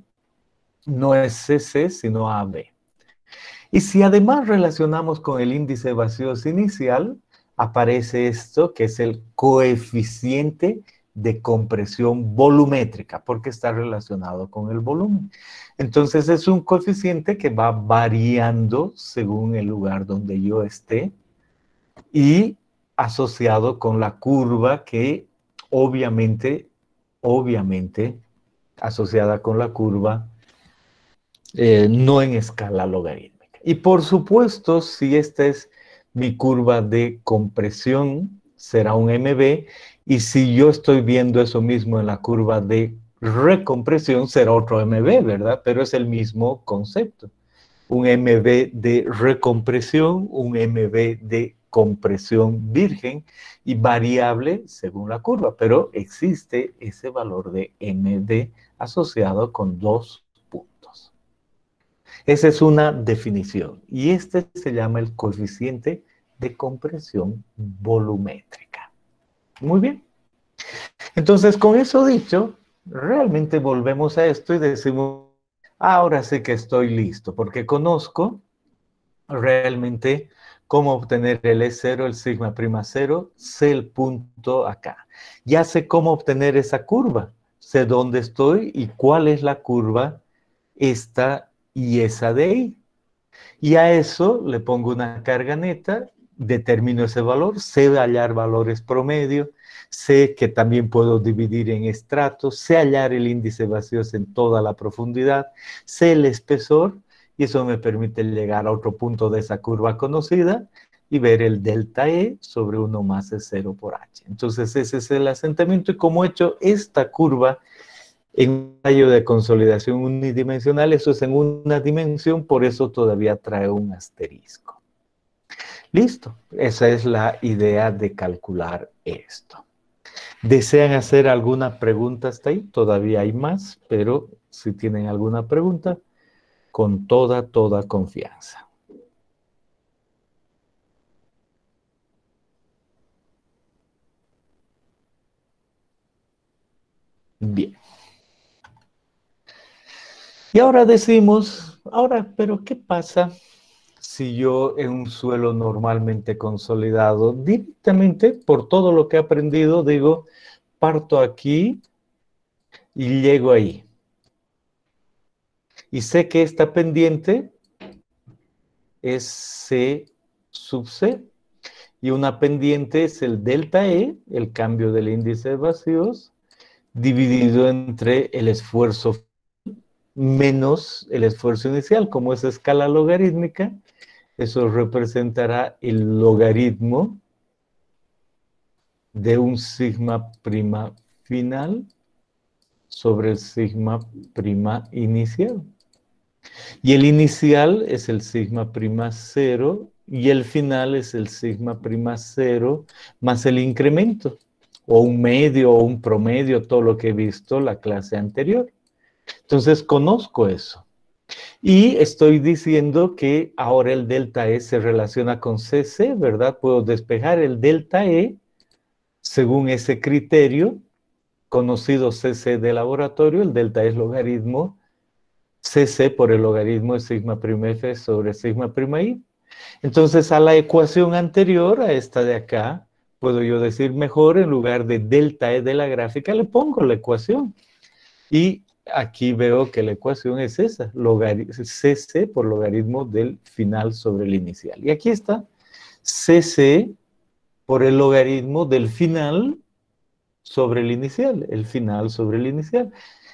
no es CC, sino AB. Y si además relacionamos con el índice de vacíos inicial, aparece esto que es el coeficiente de compresión volumétrica, porque está relacionado con el volumen. Entonces es un coeficiente que va variando según el lugar donde yo esté y asociado con la curva que obviamente, asociada con la curva no en escala logarítmica. Y por supuesto, si esta es mi curva de compresión, será un MB, y si yo estoy viendo eso mismo en la curva de recompresión, será otro MB, ¿verdad? Pero es el mismo concepto. Un MB de recompresión, un MB de compresión virgen y variable según la curva, pero existe ese valor de MD asociado con dos puntos. Esa es una definición y este se llama el coeficiente de compresión volumétrica. Muy bien. Entonces, con eso dicho, realmente volvemos a esto y decimos, ahora sí que estoy listo, porque conozco realmente cómo obtener el E0, el sigma prima 0, sé el punto acá. Ya sé cómo obtener esa curva, sé dónde estoy y cuál es la curva esta y esa de ahí. Y a eso le pongo una carga neta, determino ese valor, sé hallar valores promedio, sé que también puedo dividir en estratos, sé hallar el índice de vacíos en toda la profundidad, sé el espesor, y eso me permite llegar a otro punto de esa curva conocida y ver el delta E sobre 1 más E0 por H. Entonces ese es el asentamiento y como he hecho esta curva en un ensayo de consolidación unidimensional, eso es en una dimensión, por eso todavía trae un asterisco. Listo, esa es la idea de calcular esto. ¿Desean hacer alguna pregunta hasta ahí? Todavía hay más, pero si tienen alguna pregunta, con toda confianza. Bien. Y ahora decimos, pero ¿qué pasa si yo en un suelo normalmente consolidado, directamente por todo lo que he aprendido, digo, parto aquí y llego ahí? Y sé que esta pendiente es C sub C. Y una pendiente es el delta E, el cambio del índice de vacíos, dividido entre el esfuerzo menos el esfuerzo inicial. Como es escala logarítmica, eso representará el logaritmo de un sigma prima final sobre el sigma prima inicial. Y el inicial es el sigma prima 0 y el final es el sigma prima 0 más el incremento, o un medio o un promedio, todo lo que he visto la clase anterior. Entonces conozco eso. Y estoy diciendo que ahora el delta E se relaciona con CC, ¿verdad? Puedo despejar el delta E según ese criterio conocido CC de laboratorio. El delta E es logaritmo CC por el logaritmo de sigma prima F sobre sigma prima I. Entonces, a la ecuación anterior, a esta de acá, puedo yo decir mejor, en lugar de delta E de la gráfica, le pongo la ecuación. Y aquí veo que la ecuación es esa, CC por logaritmo del final sobre el inicial. Y aquí está, CC por el logaritmo del final sobre el inicial, el final sobre el inicial.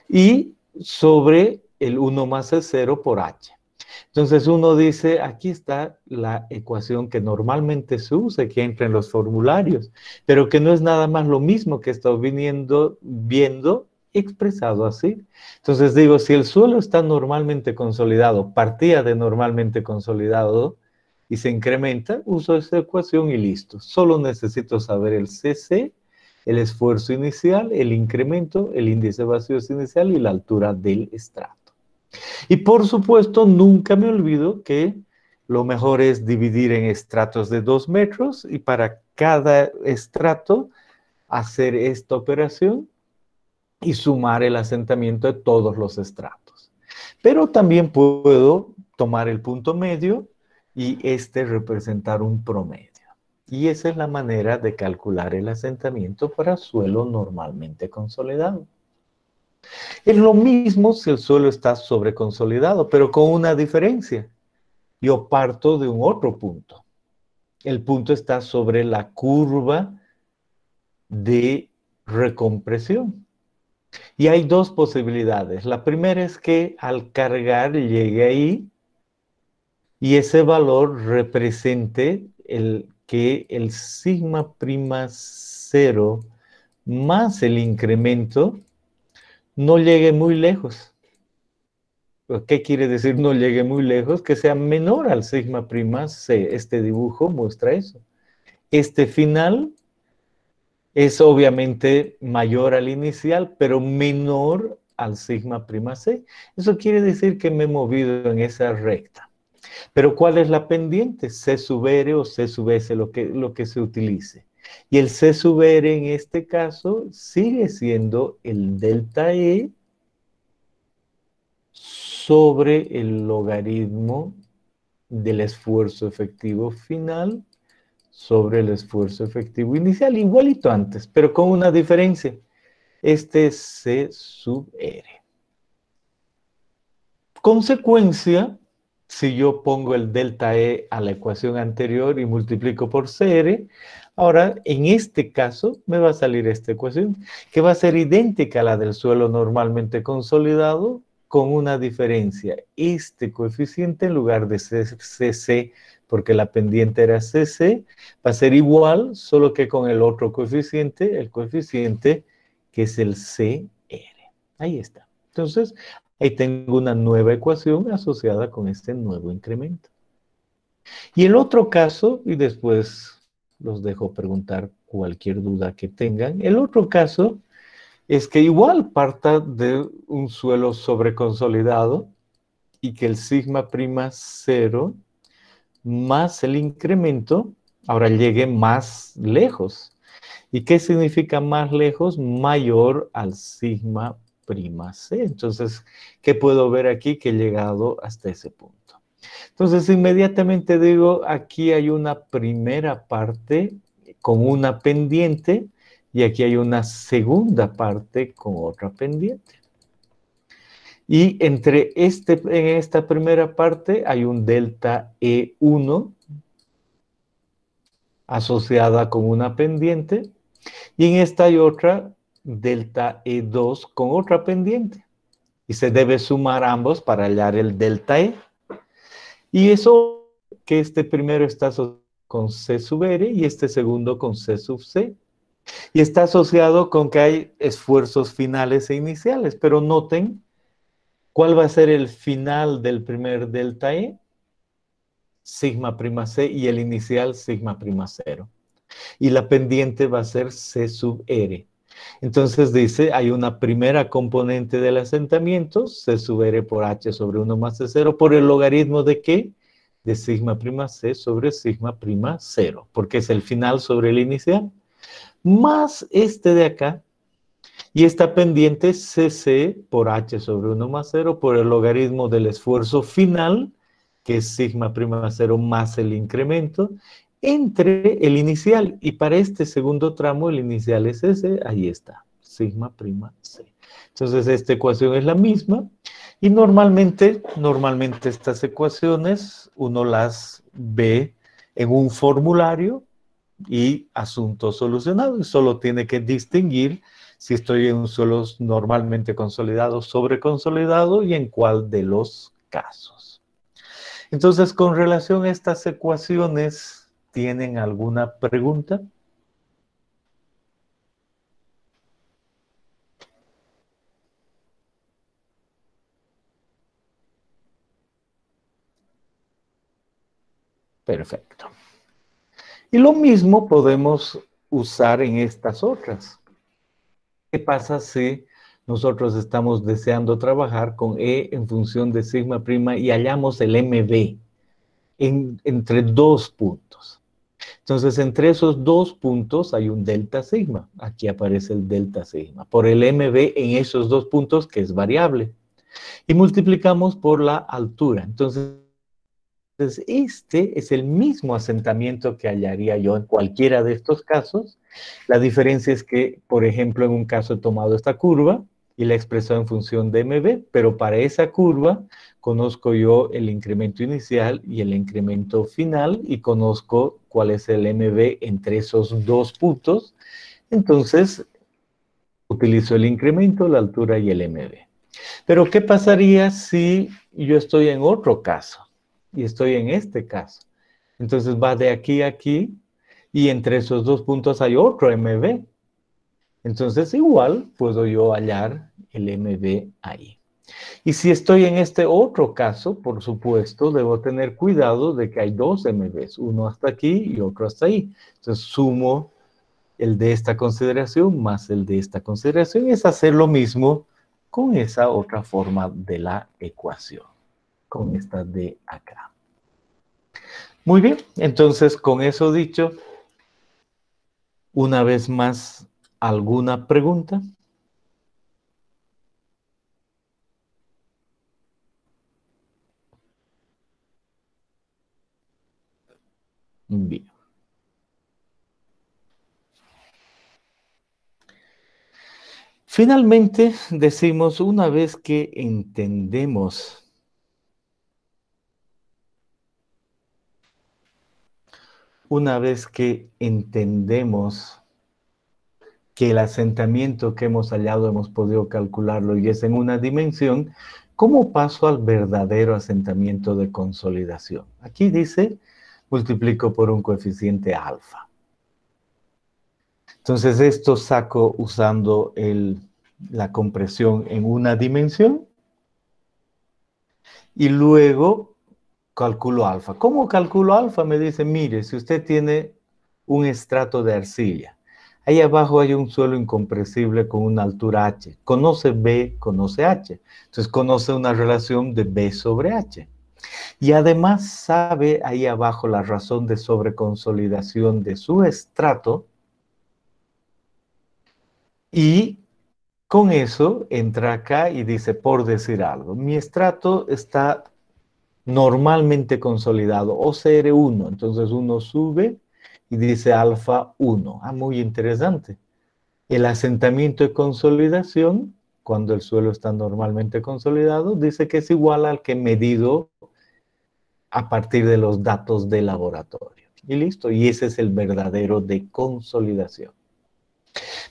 Y sobre el 1 más el 0 por h. Entonces uno dice, aquí está la ecuación que normalmente se usa, que entra en los formularios, pero que no es nada más lo mismo que he estado viendo expresado así. Entonces digo, si el suelo está normalmente consolidado, partía de normalmente consolidado y se incrementa, uso esa ecuación y listo. Solo necesito saber el CC, el esfuerzo inicial, el incremento, el índice de vacíos inicial y la altura del estrato. Y por supuesto, nunca me olvido que lo mejor es dividir en estratos de 2 metros y para cada estrato hacer esta operación y sumar el asentamiento de todos los estratos. Pero también puedo tomar el punto medio y representar un promedio. Y esa es la manera de calcular el asentamiento para suelo normalmente consolidado. Es lo mismo si el suelo está sobreconsolidado, pero con una diferencia. Yo parto de un otro punto. El punto está sobre la curva de recompresión. Y hay dos posibilidades. La primera es que al cargar llegue ahí y ese valor represente que el sigma prima 0 más el incremento no llegue muy lejos. ¿Qué quiere decir no llegue muy lejos? Que sea menor al sigma prima C. Este dibujo muestra eso. Este final es obviamente mayor al inicial, pero menor al sigma prima C. Eso quiere decir que me he movido en esa recta. Pero ¿cuál es la pendiente? C sub R o C sub S, lo que se utilice. Y el C sub R en este caso sigue siendo el delta E sobre el logaritmo del esfuerzo efectivo final sobre el esfuerzo efectivo inicial, igualito antes, pero con una diferencia. Este es C sub R. Consecuencia, si yo pongo el delta E a la ecuación anterior y multiplico por CR, ahora en este caso me va a salir esta ecuación, que va a ser idéntica a la del suelo normalmente consolidado, con una diferencia. Este coeficiente en lugar de CC, porque la pendiente era CC, va a ser igual, solo que con el otro coeficiente, el coeficiente que es el CR. Ahí está. Entonces, ahí tengo una nueva ecuación asociada con este nuevo incremento. Y el otro caso, y después los dejo preguntar cualquier duda que tengan, el otro caso es que igual parta de un suelo sobreconsolidado y que el sigma prima 0 más el incremento ahora llegue más lejos. ¿Y qué significa más lejos? Mayor al sigma prima C. Entonces, ¿qué puedo ver aquí? Que he llegado hasta ese punto. Entonces, inmediatamente digo, aquí hay una primera parte con una pendiente y aquí hay una segunda parte con otra pendiente. Y en esta primera parte hay un delta E1 asociada con una pendiente y en esta hay otra delta E2 con otra pendiente. Y se debe sumar ambos para hallar el delta E. Y eso que este primero está asociado con C sub R y este segundo con C sub C. Y está asociado con que hay esfuerzos finales e iniciales, pero noten ¿Cuál va a ser el final del primer delta E? Sigma prima C y el inicial sigma prima 0. Y la pendiente va a ser C sub R. Entonces dice, hay una primera componente del asentamiento, C sub R por H sobre 1 más C0, por el logaritmo ¿de qué? De sigma prima C sobre sigma prima 0, porque es el final sobre el inicial, más este de acá, y esta pendiente CC por H sobre 1 más 0 por el logaritmo del esfuerzo final, que es sigma prima 0 más el incremento, entre el inicial. Y para este segundo tramo, el inicial es ese, ahí está, sigma prima C. Entonces, esta ecuación es la misma. Y normalmente estas ecuaciones uno las ve en un formulario y asunto solucionado. Y solo tiene que distinguir si estoy en un suelo normalmente consolidado, sobreconsolidado y en cuál de los casos. Entonces, con relación a estas ecuaciones, ¿tienen alguna pregunta? Perfecto. Y lo mismo podemos usar en estas otras. ¿Qué pasa si nosotros estamos deseando trabajar con E en función de sigma prima y hallamos el MB entre dos puntos? Entonces, entre esos dos puntos hay un delta sigma. Aquí aparece el delta sigma. Por el MB en esos dos puntos, que es variable. Y multiplicamos por la altura. Entonces, este es el mismo asentamiento que hallaría yo en cualquiera de estos casos. La diferencia es que, por ejemplo, en un caso he tomado esta curva y la he expresado en función de MB, pero para esa curva conozco yo el incremento inicial y el incremento final y conozco cuál es el MB entre esos dos puntos. Entonces, utilizo el incremento, la altura y el MB. Pero, ¿qué pasaría si yo estoy en otro caso? Y estoy en este caso. Entonces va de aquí a aquí y entre esos dos puntos hay otro MB. Entonces igual puedo yo hallar el MB ahí. Y si estoy en este otro caso, por supuesto, debo tener cuidado de que hay dos MBs, uno hasta aquí y otro hasta ahí. Entonces sumo el de esta consideración más el de esta consideración. Es hacer lo mismo con esa otra forma de la ecuación, con esta de acá. Muy bien, entonces con eso dicho, una vez más, ¿alguna pregunta? Bien. Finalmente, decimos, una vez que entendemos que el asentamiento que hemos hallado hemos podido calcularlo y es en una dimensión, ¿cómo paso al verdadero asentamiento de consolidación? Aquí dice, multiplico por un coeficiente alfa. Entonces esto saco usando la compresión en una dimensión y luego calculo alfa. ¿Cómo calculo alfa? Me dice, mire, si usted tiene un estrato de arcilla, ahí abajo hay un suelo incompresible con una altura h. Conoce B, conoce h. Entonces conoce una relación de B sobre h. Y además sabe ahí abajo la razón de sobreconsolidación de su estrato. Y con eso entra acá y dice, por decir algo, mi estrato está normalmente consolidado, OCR1, entonces uno sube y dice alfa 1. Ah, muy interesante. El asentamiento de consolidación, cuando el suelo está normalmente consolidado, dice que es igual al que he medido a partir de los datos de laboratorio. Y listo, y ese es el verdadero de consolidación.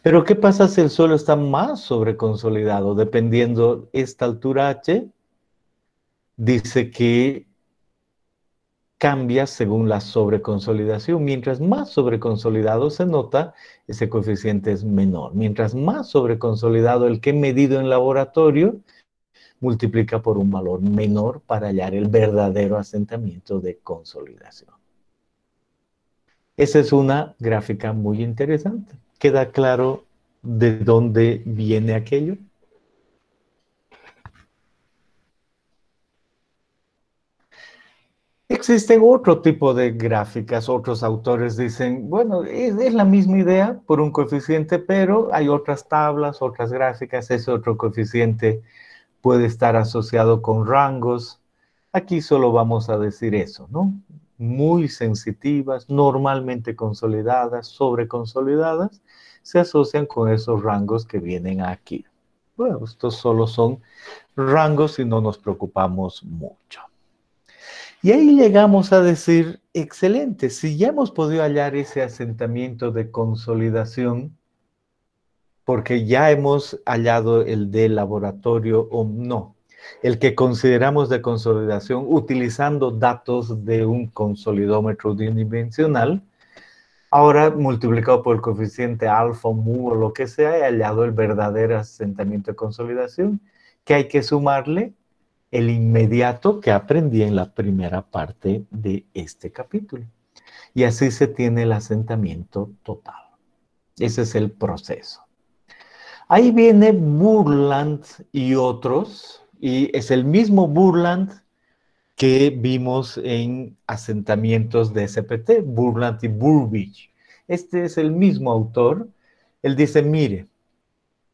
Pero ¿qué pasa si el suelo está más sobreconsolidado? Dependiendo esta altura h, dice que cambia según la sobreconsolidación. Mientras más sobreconsolidado se nota, ese coeficiente es menor. Mientras más sobreconsolidado el que he medido en laboratorio, multiplica por un valor menor para hallar el verdadero asentamiento de consolidación. Esa es una gráfica muy interesante. ¿Queda claro de dónde viene aquello? Existen otro tipo de gráficas, otros autores dicen, bueno, es la misma idea por un coeficiente, pero hay otras tablas, otras gráficas, ese otro coeficiente puede estar asociado con rangos. Aquí solo vamos a decir eso, ¿no? Muy sensitivas, normalmente consolidadas, sobreconsolidadas, se asocian con esos rangos que vienen aquí. Bueno, estos solo son rangos y no nos preocupamos mucho. Y ahí llegamos a decir, excelente, si ya hemos podido hallar ese asentamiento de consolidación, porque ya hemos hallado el de laboratorio o no, el que consideramos de consolidación utilizando datos de un consolidómetro unidimensional, ahora multiplicado por el coeficiente alfa, mu o lo que sea, he hallado el verdadero asentamiento de consolidación, que hay que sumarle el inmediato que aprendí en la primera parte de este capítulo. Y así se tiene el asentamiento total. Ese es el proceso. Ahí viene Burland y otros, y es el mismo Burland que vimos en asentamientos de SPT, Burland y Burbidge. Este es el mismo autor. Él dice, mire,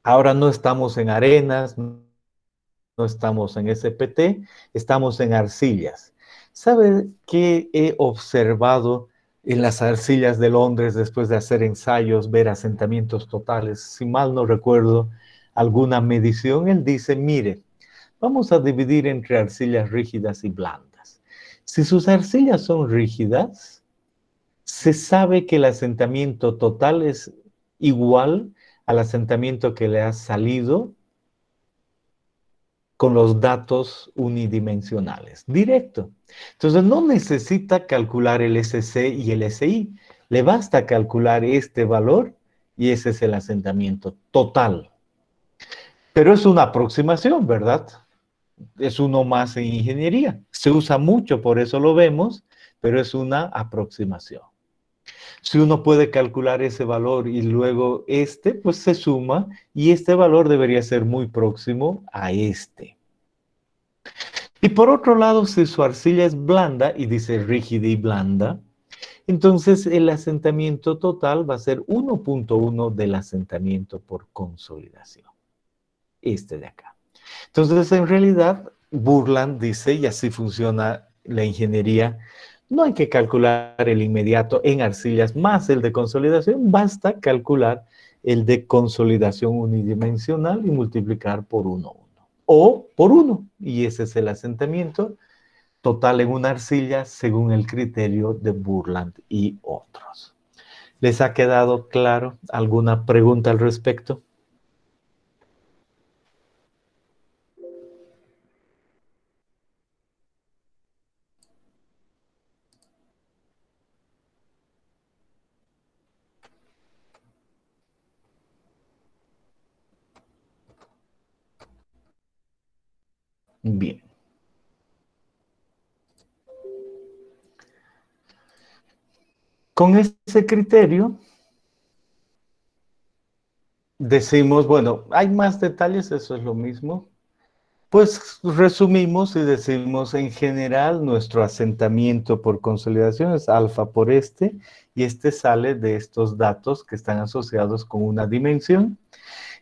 ahora no estamos en arenas, no estamos en SPT, estamos en arcillas. ¿Sabe qué he observado en las arcillas de Londres después de hacer ensayos, ver asentamientos totales? Si mal no recuerdo alguna medición, él dice, mire, vamos a dividir entre arcillas rígidas y blandas. Si sus arcillas son rígidas, se sabe que el asentamiento total es igual al asentamiento que le ha salido con los datos unidimensionales, directo. Entonces no necesita calcular el SC y el SI, le basta calcular este valor y ese es el asentamiento total. Pero es una aproximación, ¿verdad? Es uno más en ingeniería. Se usa mucho, por eso lo vemos, pero es una aproximación. Si uno puede calcular ese valor y luego este, pues se suma y este valor debería ser muy próximo a este. Y por otro lado, si su arcilla es blanda, y dice rígida y blanda, entonces el asentamiento total va a ser 1.1 del asentamiento por consolidación. Este de acá. Entonces, en realidad, Burland dice, y así funciona la ingeniería, no hay que calcular el inmediato en arcillas más el de consolidación, basta calcular el de consolidación unidimensional y multiplicar por 1 o por 1, y ese es el asentamiento total en una arcilla según el criterio de Burland y otros. ¿Les ha quedado claro? ¿Alguna pregunta al respecto? Bien. Con ese criterio, decimos, bueno, hay más detalles, eso es lo mismo. Pues resumimos y decimos, en general, nuestro asentamiento por consolidación es alfa por este, y este sale de estos datos que están asociados con una dimensión,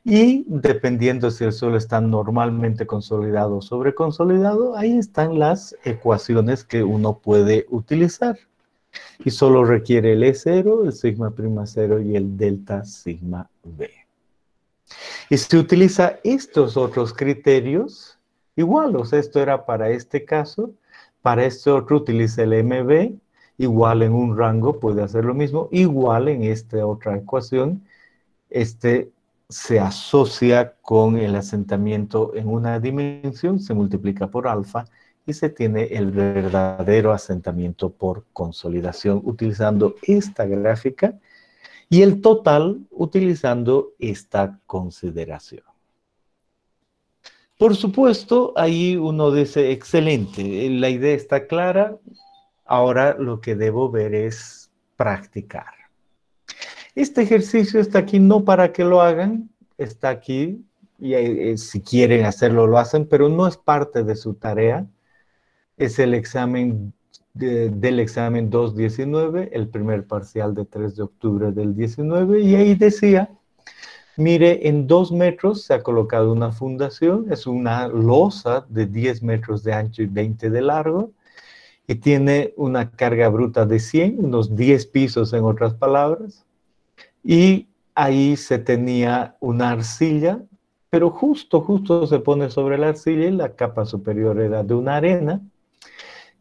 y dependiendo si el suelo está normalmente consolidado o sobreconsolidado, ahí están las ecuaciones que uno puede utilizar. Y solo requiere el E0, el sigma prima 0 y el delta sigma B. Y se utiliza estos otros criterios, igual, o sea, esto era para este caso, para este otro utiliza el MB, igual en un rango puede hacer lo mismo, igual en esta otra ecuación, este se asocia con el asentamiento en una dimensión, se multiplica por alfa y se tiene el verdadero asentamiento por consolidación utilizando esta gráfica y el total utilizando esta consideración. Por supuesto, ahí uno dice, excelente, la idea está clara, ahora lo que debo ver es practicar. Este ejercicio está aquí no para que lo hagan, está aquí y si quieren hacerlo lo hacen, pero no es parte de su tarea. Es el examen del examen 219, el primer parcial de 3 de octubre del 19, y ahí decía, mire, en 2 metros se ha colocado una fundación, es una losa de 10 metros de ancho y 20 de largo, y tiene una carga bruta de 100, unos 10 pisos en otras palabras, y ahí se tenía una arcilla, pero justo se pone sobre la arcilla y la capa superior era de una arena,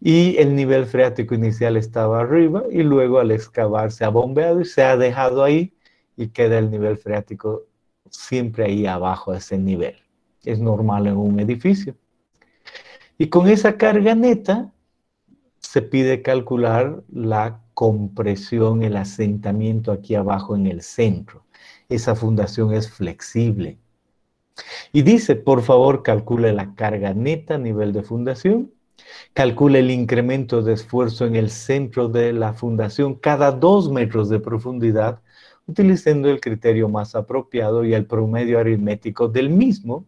y el nivel freático inicial estaba arriba y luego al excavar se ha bombeado y se ha dejado ahí y queda el nivel freático siempre ahí abajo de ese nivel. Es normal en un edificio. Y con esa carga neta se pide calcular la compresión, el asentamiento aquí abajo en el centro. Esa fundación es flexible. Y dice, por favor, calcule la carga neta a nivel de fundación. Calcule el incremento de esfuerzo en el centro de la fundación cada 2 metros de profundidad, utilizando el criterio más apropiado y el promedio aritmético del mismo,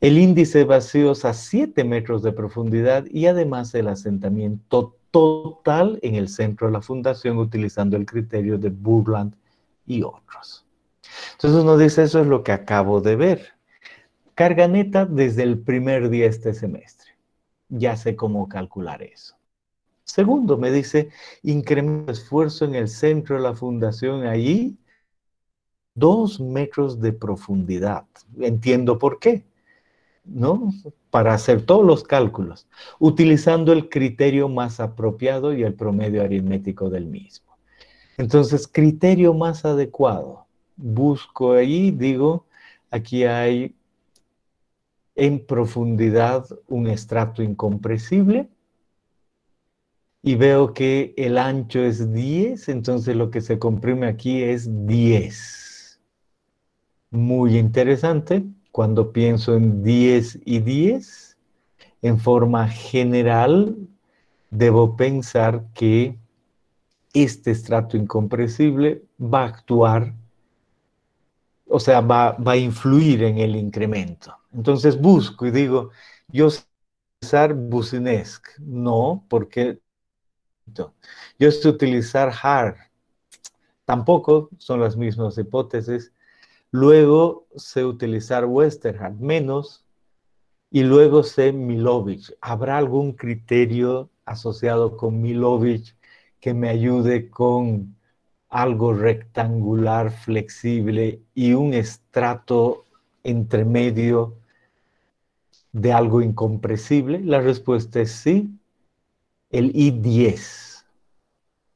el índice de vacíos a 7 metros de profundidad y además el asentamiento total en el centro de la fundación, utilizando el criterio de Burland y otros. Entonces uno dice, eso es lo que acabo de ver. Carga neta desde el primer día de este semestre. Ya sé cómo calcular eso. Segundo, me dice, incremento de esfuerzo en el centro de la fundación, allí 2 metros de profundidad. Entiendo por qué, ¿no? Para hacer todos los cálculos, utilizando el criterio más apropiado y el promedio aritmético del mismo. Entonces, criterio más adecuado. Busco ahí, digo, aquí hay en profundidad un estrato incompresible, y veo que el ancho es 10, entonces lo que se comprime aquí es 10. Muy interesante. Cuando pienso en 10 y 10, en forma general, debo pensar que este estrato incompresible va a actuar, o sea, va a influir en el incremento. Entonces busco y digo, yo sé utilizar Boussinesq. No, porque yo sé utilizar Haar. Tampoco son las mismas hipótesis. Luego sé utilizar Westerhard, menos, y luego sé Milovich. ¿Habrá algún criterio asociado con Milovich que me ayude con algo rectangular, flexible y un estrato entre medio de algo incompresible? La respuesta es sí, el I10.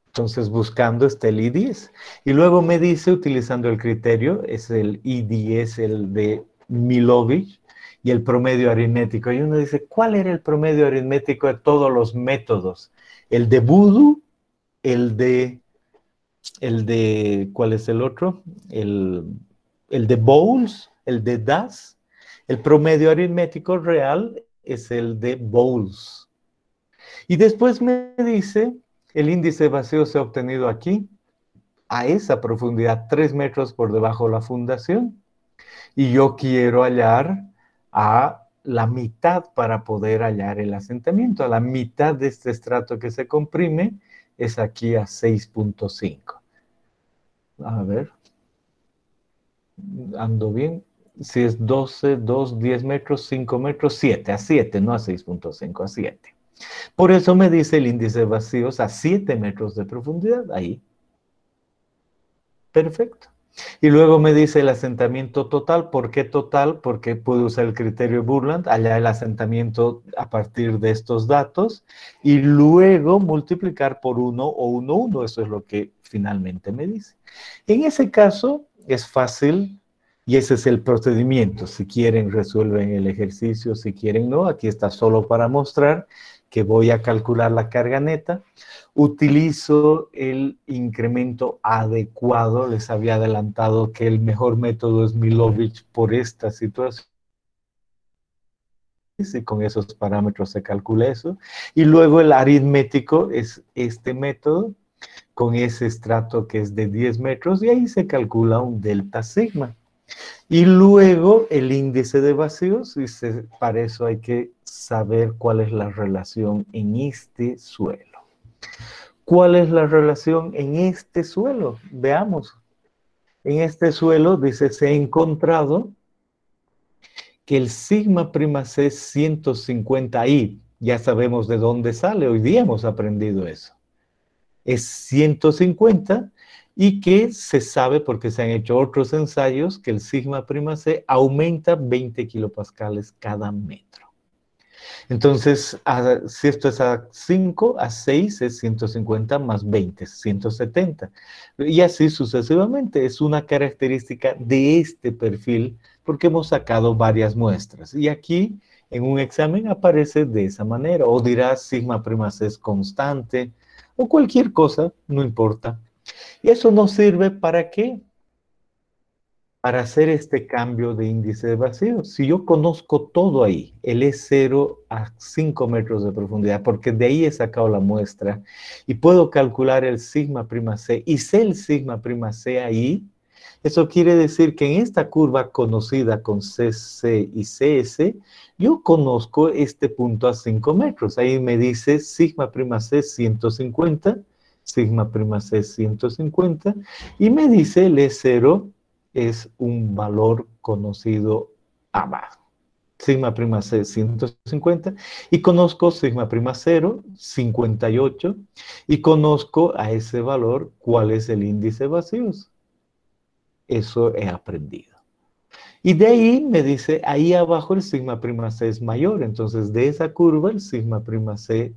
Entonces, buscando está el I10. Y luego me dice, utilizando el criterio, es el I10, el de Milovich, y el promedio aritmético. Y uno dice, ¿cuál era el promedio aritmético de todos los métodos? El de Voodoo, el de, ¿cuál es el otro? El de Bowles, el de Das. El promedio aritmético real es el de Bowles. Y después me dice, el índice de vacío se ha obtenido aquí, a esa profundidad, 3 metros por debajo de la fundación. Y yo quiero hallar a la mitad para poder hallar el asentamiento. A la mitad de este estrato que se comprime es aquí a 6.5. A ver, ando bien. Si es 12, 2, 10 metros, 5 metros, 7, a 7, no a 6.5, a 7. Por eso me dice el índice de vacíos a 7 metros de profundidad, ahí. Perfecto. Y luego me dice el asentamiento total. ¿Por qué total? Porque puedo usar el criterio Burland, hallar el asentamiento a partir de estos datos, y luego multiplicar por 1 o 1, 1. Eso es lo que finalmente me dice. En ese caso es fácil y ese es el procedimiento. Si quieren, resuelven el ejercicio. Si quieren, no. Aquí está solo para mostrar que voy a calcular la carga neta. Utilizo el incremento adecuado. Les había adelantado que el mejor método es Milovich por esta situación. y con esos parámetros se calcula eso. Y luego el aritmético es este método con ese estrato que es de 10 metros y ahí se calcula un delta sigma. Y luego el índice de vacíos, y para eso hay que saber cuál es la relación en este suelo. ¿Cuál es la relación en este suelo? Veamos. En este suelo, dice, se ha encontrado que el sigma prima C es 150i. Ya sabemos de dónde sale, hoy día hemos aprendido eso. Es 150 y que se sabe, porque se han hecho otros ensayos, que el sigma prima C aumenta 20 kilopascales cada metro. Entonces, si esto es a 5, a 6 es 150 más 20, es 170. Y así sucesivamente. Es una característica de este perfil porque hemos sacado varias muestras. Y aquí, en un examen, aparece de esa manera. O dirá sigma prima C es constante, o cualquier cosa, no importa. ¿Y eso nos sirve para qué? Para hacer este cambio de índice de vacío. Si yo conozco todo ahí, el E0 a 5 metros de profundidad, porque de ahí he sacado la muestra, y puedo calcular el sigma prima C, y sé el sigma prima C ahí, eso quiere decir que en esta curva conocida con CC y CS, yo conozco este punto a 5 metros. Ahí me dice sigma prima C 150, sigma prima C 150, y me dice el E0 es un valor conocido abajo. Sigma prima C 150 y conozco sigma prima 0, 58 y conozco a ese valor cuál es el índice de vacíos. Eso he aprendido. Y de ahí me dice, ahí abajo el sigma prima C es mayor. Entonces de esa curva el sigma prima C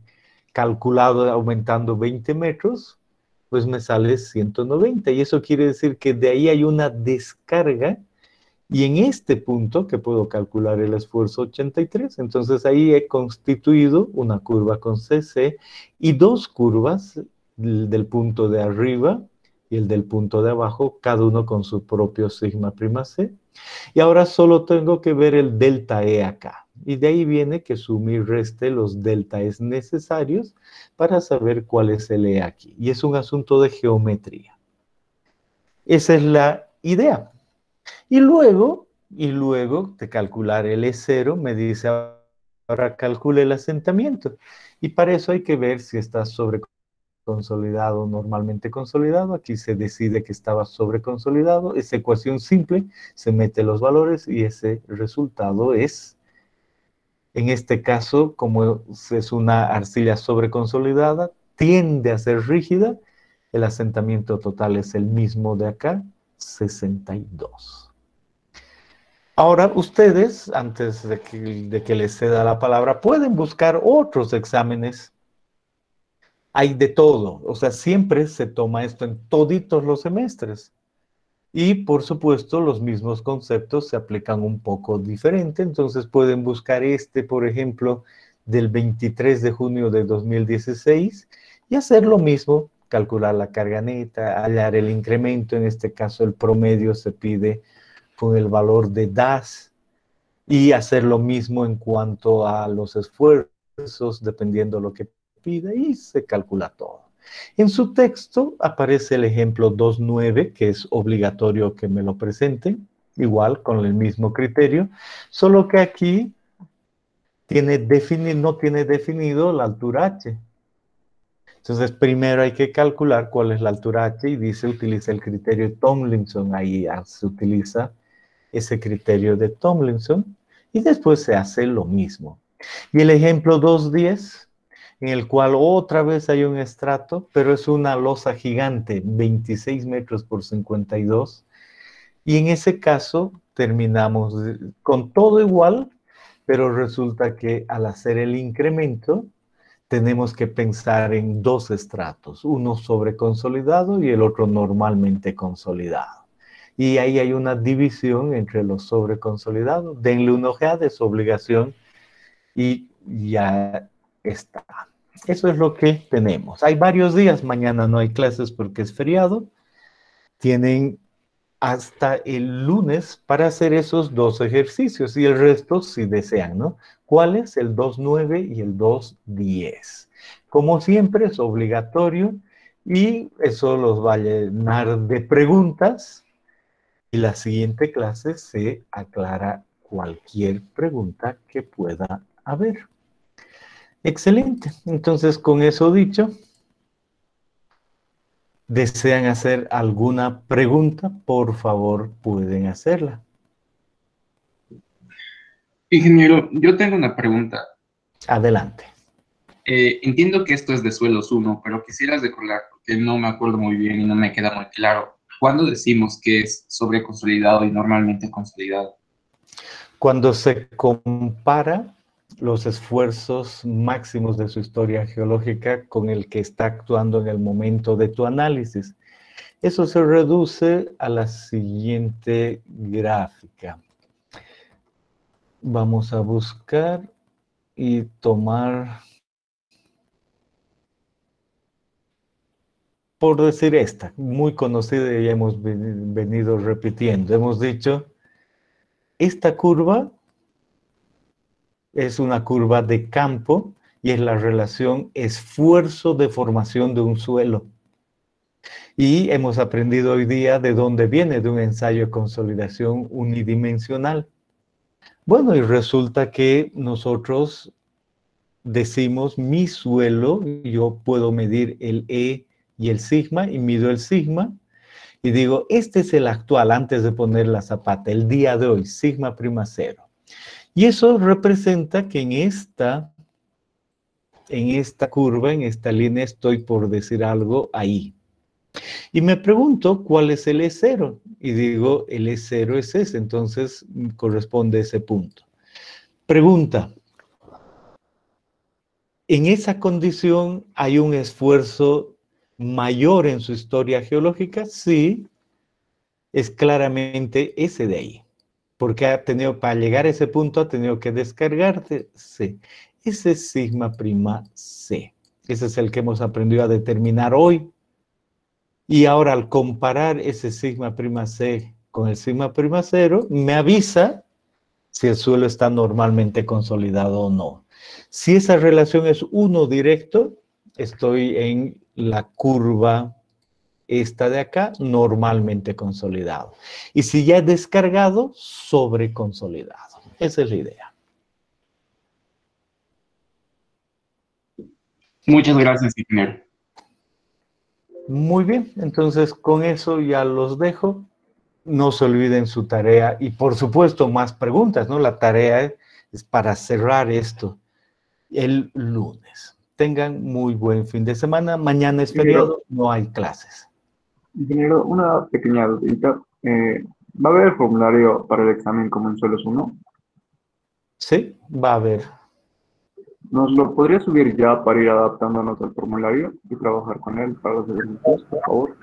calculado aumentando 20 metros, pues me sale 190. Y eso quiere decir que de ahí hay una descarga. Y en este punto, que puedo calcular el esfuerzo 83, entonces ahí he constituido una curva con CC y dos curvas, el del punto de arriba y el del punto de abajo, cada uno con su propio sigma prima C. Y ahora solo tengo que ver el delta E acá. Y de ahí viene que sume y reste los delta E necesarios para saber cuál es el E aquí. Y es un asunto de geometría. Esa es la idea. Y luego de calcular el E0, me dice ahora calcule el asentamiento. Y para eso hay que ver si está sobreconsolidado o normalmente consolidado. Aquí se decide que estaba sobreconsolidado. Esa ecuación simple, se mete los valores y ese resultado es, en este caso, como es una arcilla sobreconsolidada, tiende a ser rígida. El asentamiento total es el mismo de acá, 62. Ahora, ustedes, antes de que les ceda la palabra, pueden buscar otros exámenes. Hay de todo. O sea, siempre se toma esto en toditos los semestres. Y, por supuesto, los mismos conceptos se aplican un poco diferente. Entonces, pueden buscar este, por ejemplo, del 23 de junio de 2016 y hacer lo mismo, calcular la carga neta, hallar el incremento. En este caso, el promedio se pide con el valor de DAS. Y hacer lo mismo en cuanto a los esfuerzos, dependiendo de lo que pida, y se calcula todo. En su texto aparece el ejemplo 2.9, que es obligatorio que me lo presenten, igual con el mismo criterio, solo que aquí no tiene definido la altura h. Entonces, primero hay que calcular cuál es la altura h, y dice, utiliza el criterio de Tomlinson, ahí se utiliza ese criterio de Tomlinson, y después se hace lo mismo. Y el ejemplo 2.10, en el cual otra vez hay un estrato, pero es una losa gigante, 26 metros por 52, y en ese caso terminamos con todo igual, pero resulta que al hacer el incremento, tenemos que pensar en dos estratos, uno sobreconsolidado y el otro normalmente consolidado. Y ahí hay una división entre los sobreconsolidados. Denle una ojeada, es obligación y ya está. Eso es lo que tenemos. Hay varios días, mañana no hay clases porque es feriado. Tienen hasta el lunes para hacer esos 2 ejercicios y el resto si desean, ¿no? ¿Cuáles? El 2.9 y el 2.10. Como siempre es obligatorio y eso los va a llenar de preguntas y la siguiente clase se aclara cualquier pregunta que pueda haber. Excelente. Entonces, con eso dicho, ¿desean hacer alguna pregunta? Por favor, pueden hacerla. Ingeniero, yo tengo una pregunta. Adelante. Entiendo que esto es de suelos 1, pero quisiera recordar, porque no me acuerdo muy bien y no me queda muy claro. ¿Cuándo decimos que es sobreconsolidado y normalmente consolidado? Cuando se compara los esfuerzos máximos de su historia geológica con el que está actuando en el momento de tu análisis. Eso se reduce a la siguiente gráfica. Vamos a buscar y tomar, por decir esta, muy conocida y hemos venido repitiendo. Hemos dicho, esta curva es una curva de campo y es la relación esfuerzo de formación de un suelo. Y hemos aprendido hoy día de dónde viene, de un ensayo de consolidación unidimensional. Bueno, y resulta que nosotros decimos mi suelo, yo puedo medir el E y el sigma, y mido el sigma, y digo, este es el actual, antes de poner la zapata, el día de hoy, sigma prima 0. Y eso representa que en esta curva, en esta línea, estoy por decir algo ahí. Y me pregunto cuál es el E0. Y digo, el E0 es ese, entonces corresponde a ese punto. Pregunta. En esa condición hay un esfuerzo mayor en su historia geológica, sí, es claramente ese de ahí. Porque ha tenido, para llegar a ese punto, ha tenido que descargarse. Sí. Ese es sigma prima C. Ese es el que hemos aprendido a determinar hoy. Y ahora al comparar ese sigma prima C con el sigma prima 0, me avisa si el suelo está normalmente consolidado o no. Si esa relación es 1 directo, estoy en la curva esta de acá, normalmente consolidado. Y si ya es descargado, sobreconsolidado. Esa es la idea. Muchas gracias, ingeniero. Muy bien, entonces con eso ya los dejo. No se olviden su tarea y por supuesto más preguntas, ¿no? La tarea es para cerrar esto el lunes. Tengan muy buen fin de semana. Mañana es feriado, no hay clases. Ingeniero, una pequeña dudita. ¿Va a haber formulario para el examen como en suelos 1? Sí, va a haber. ¿Nos lo podría subir ya para ir adaptándonos al formulario y trabajar con él para los ejercicios, por favor?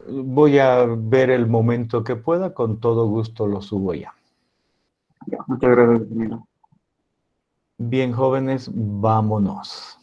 Voy a ver el momento que pueda, con todo gusto lo subo ya. Muchas gracias, ingeniero. Bien, jóvenes, vámonos.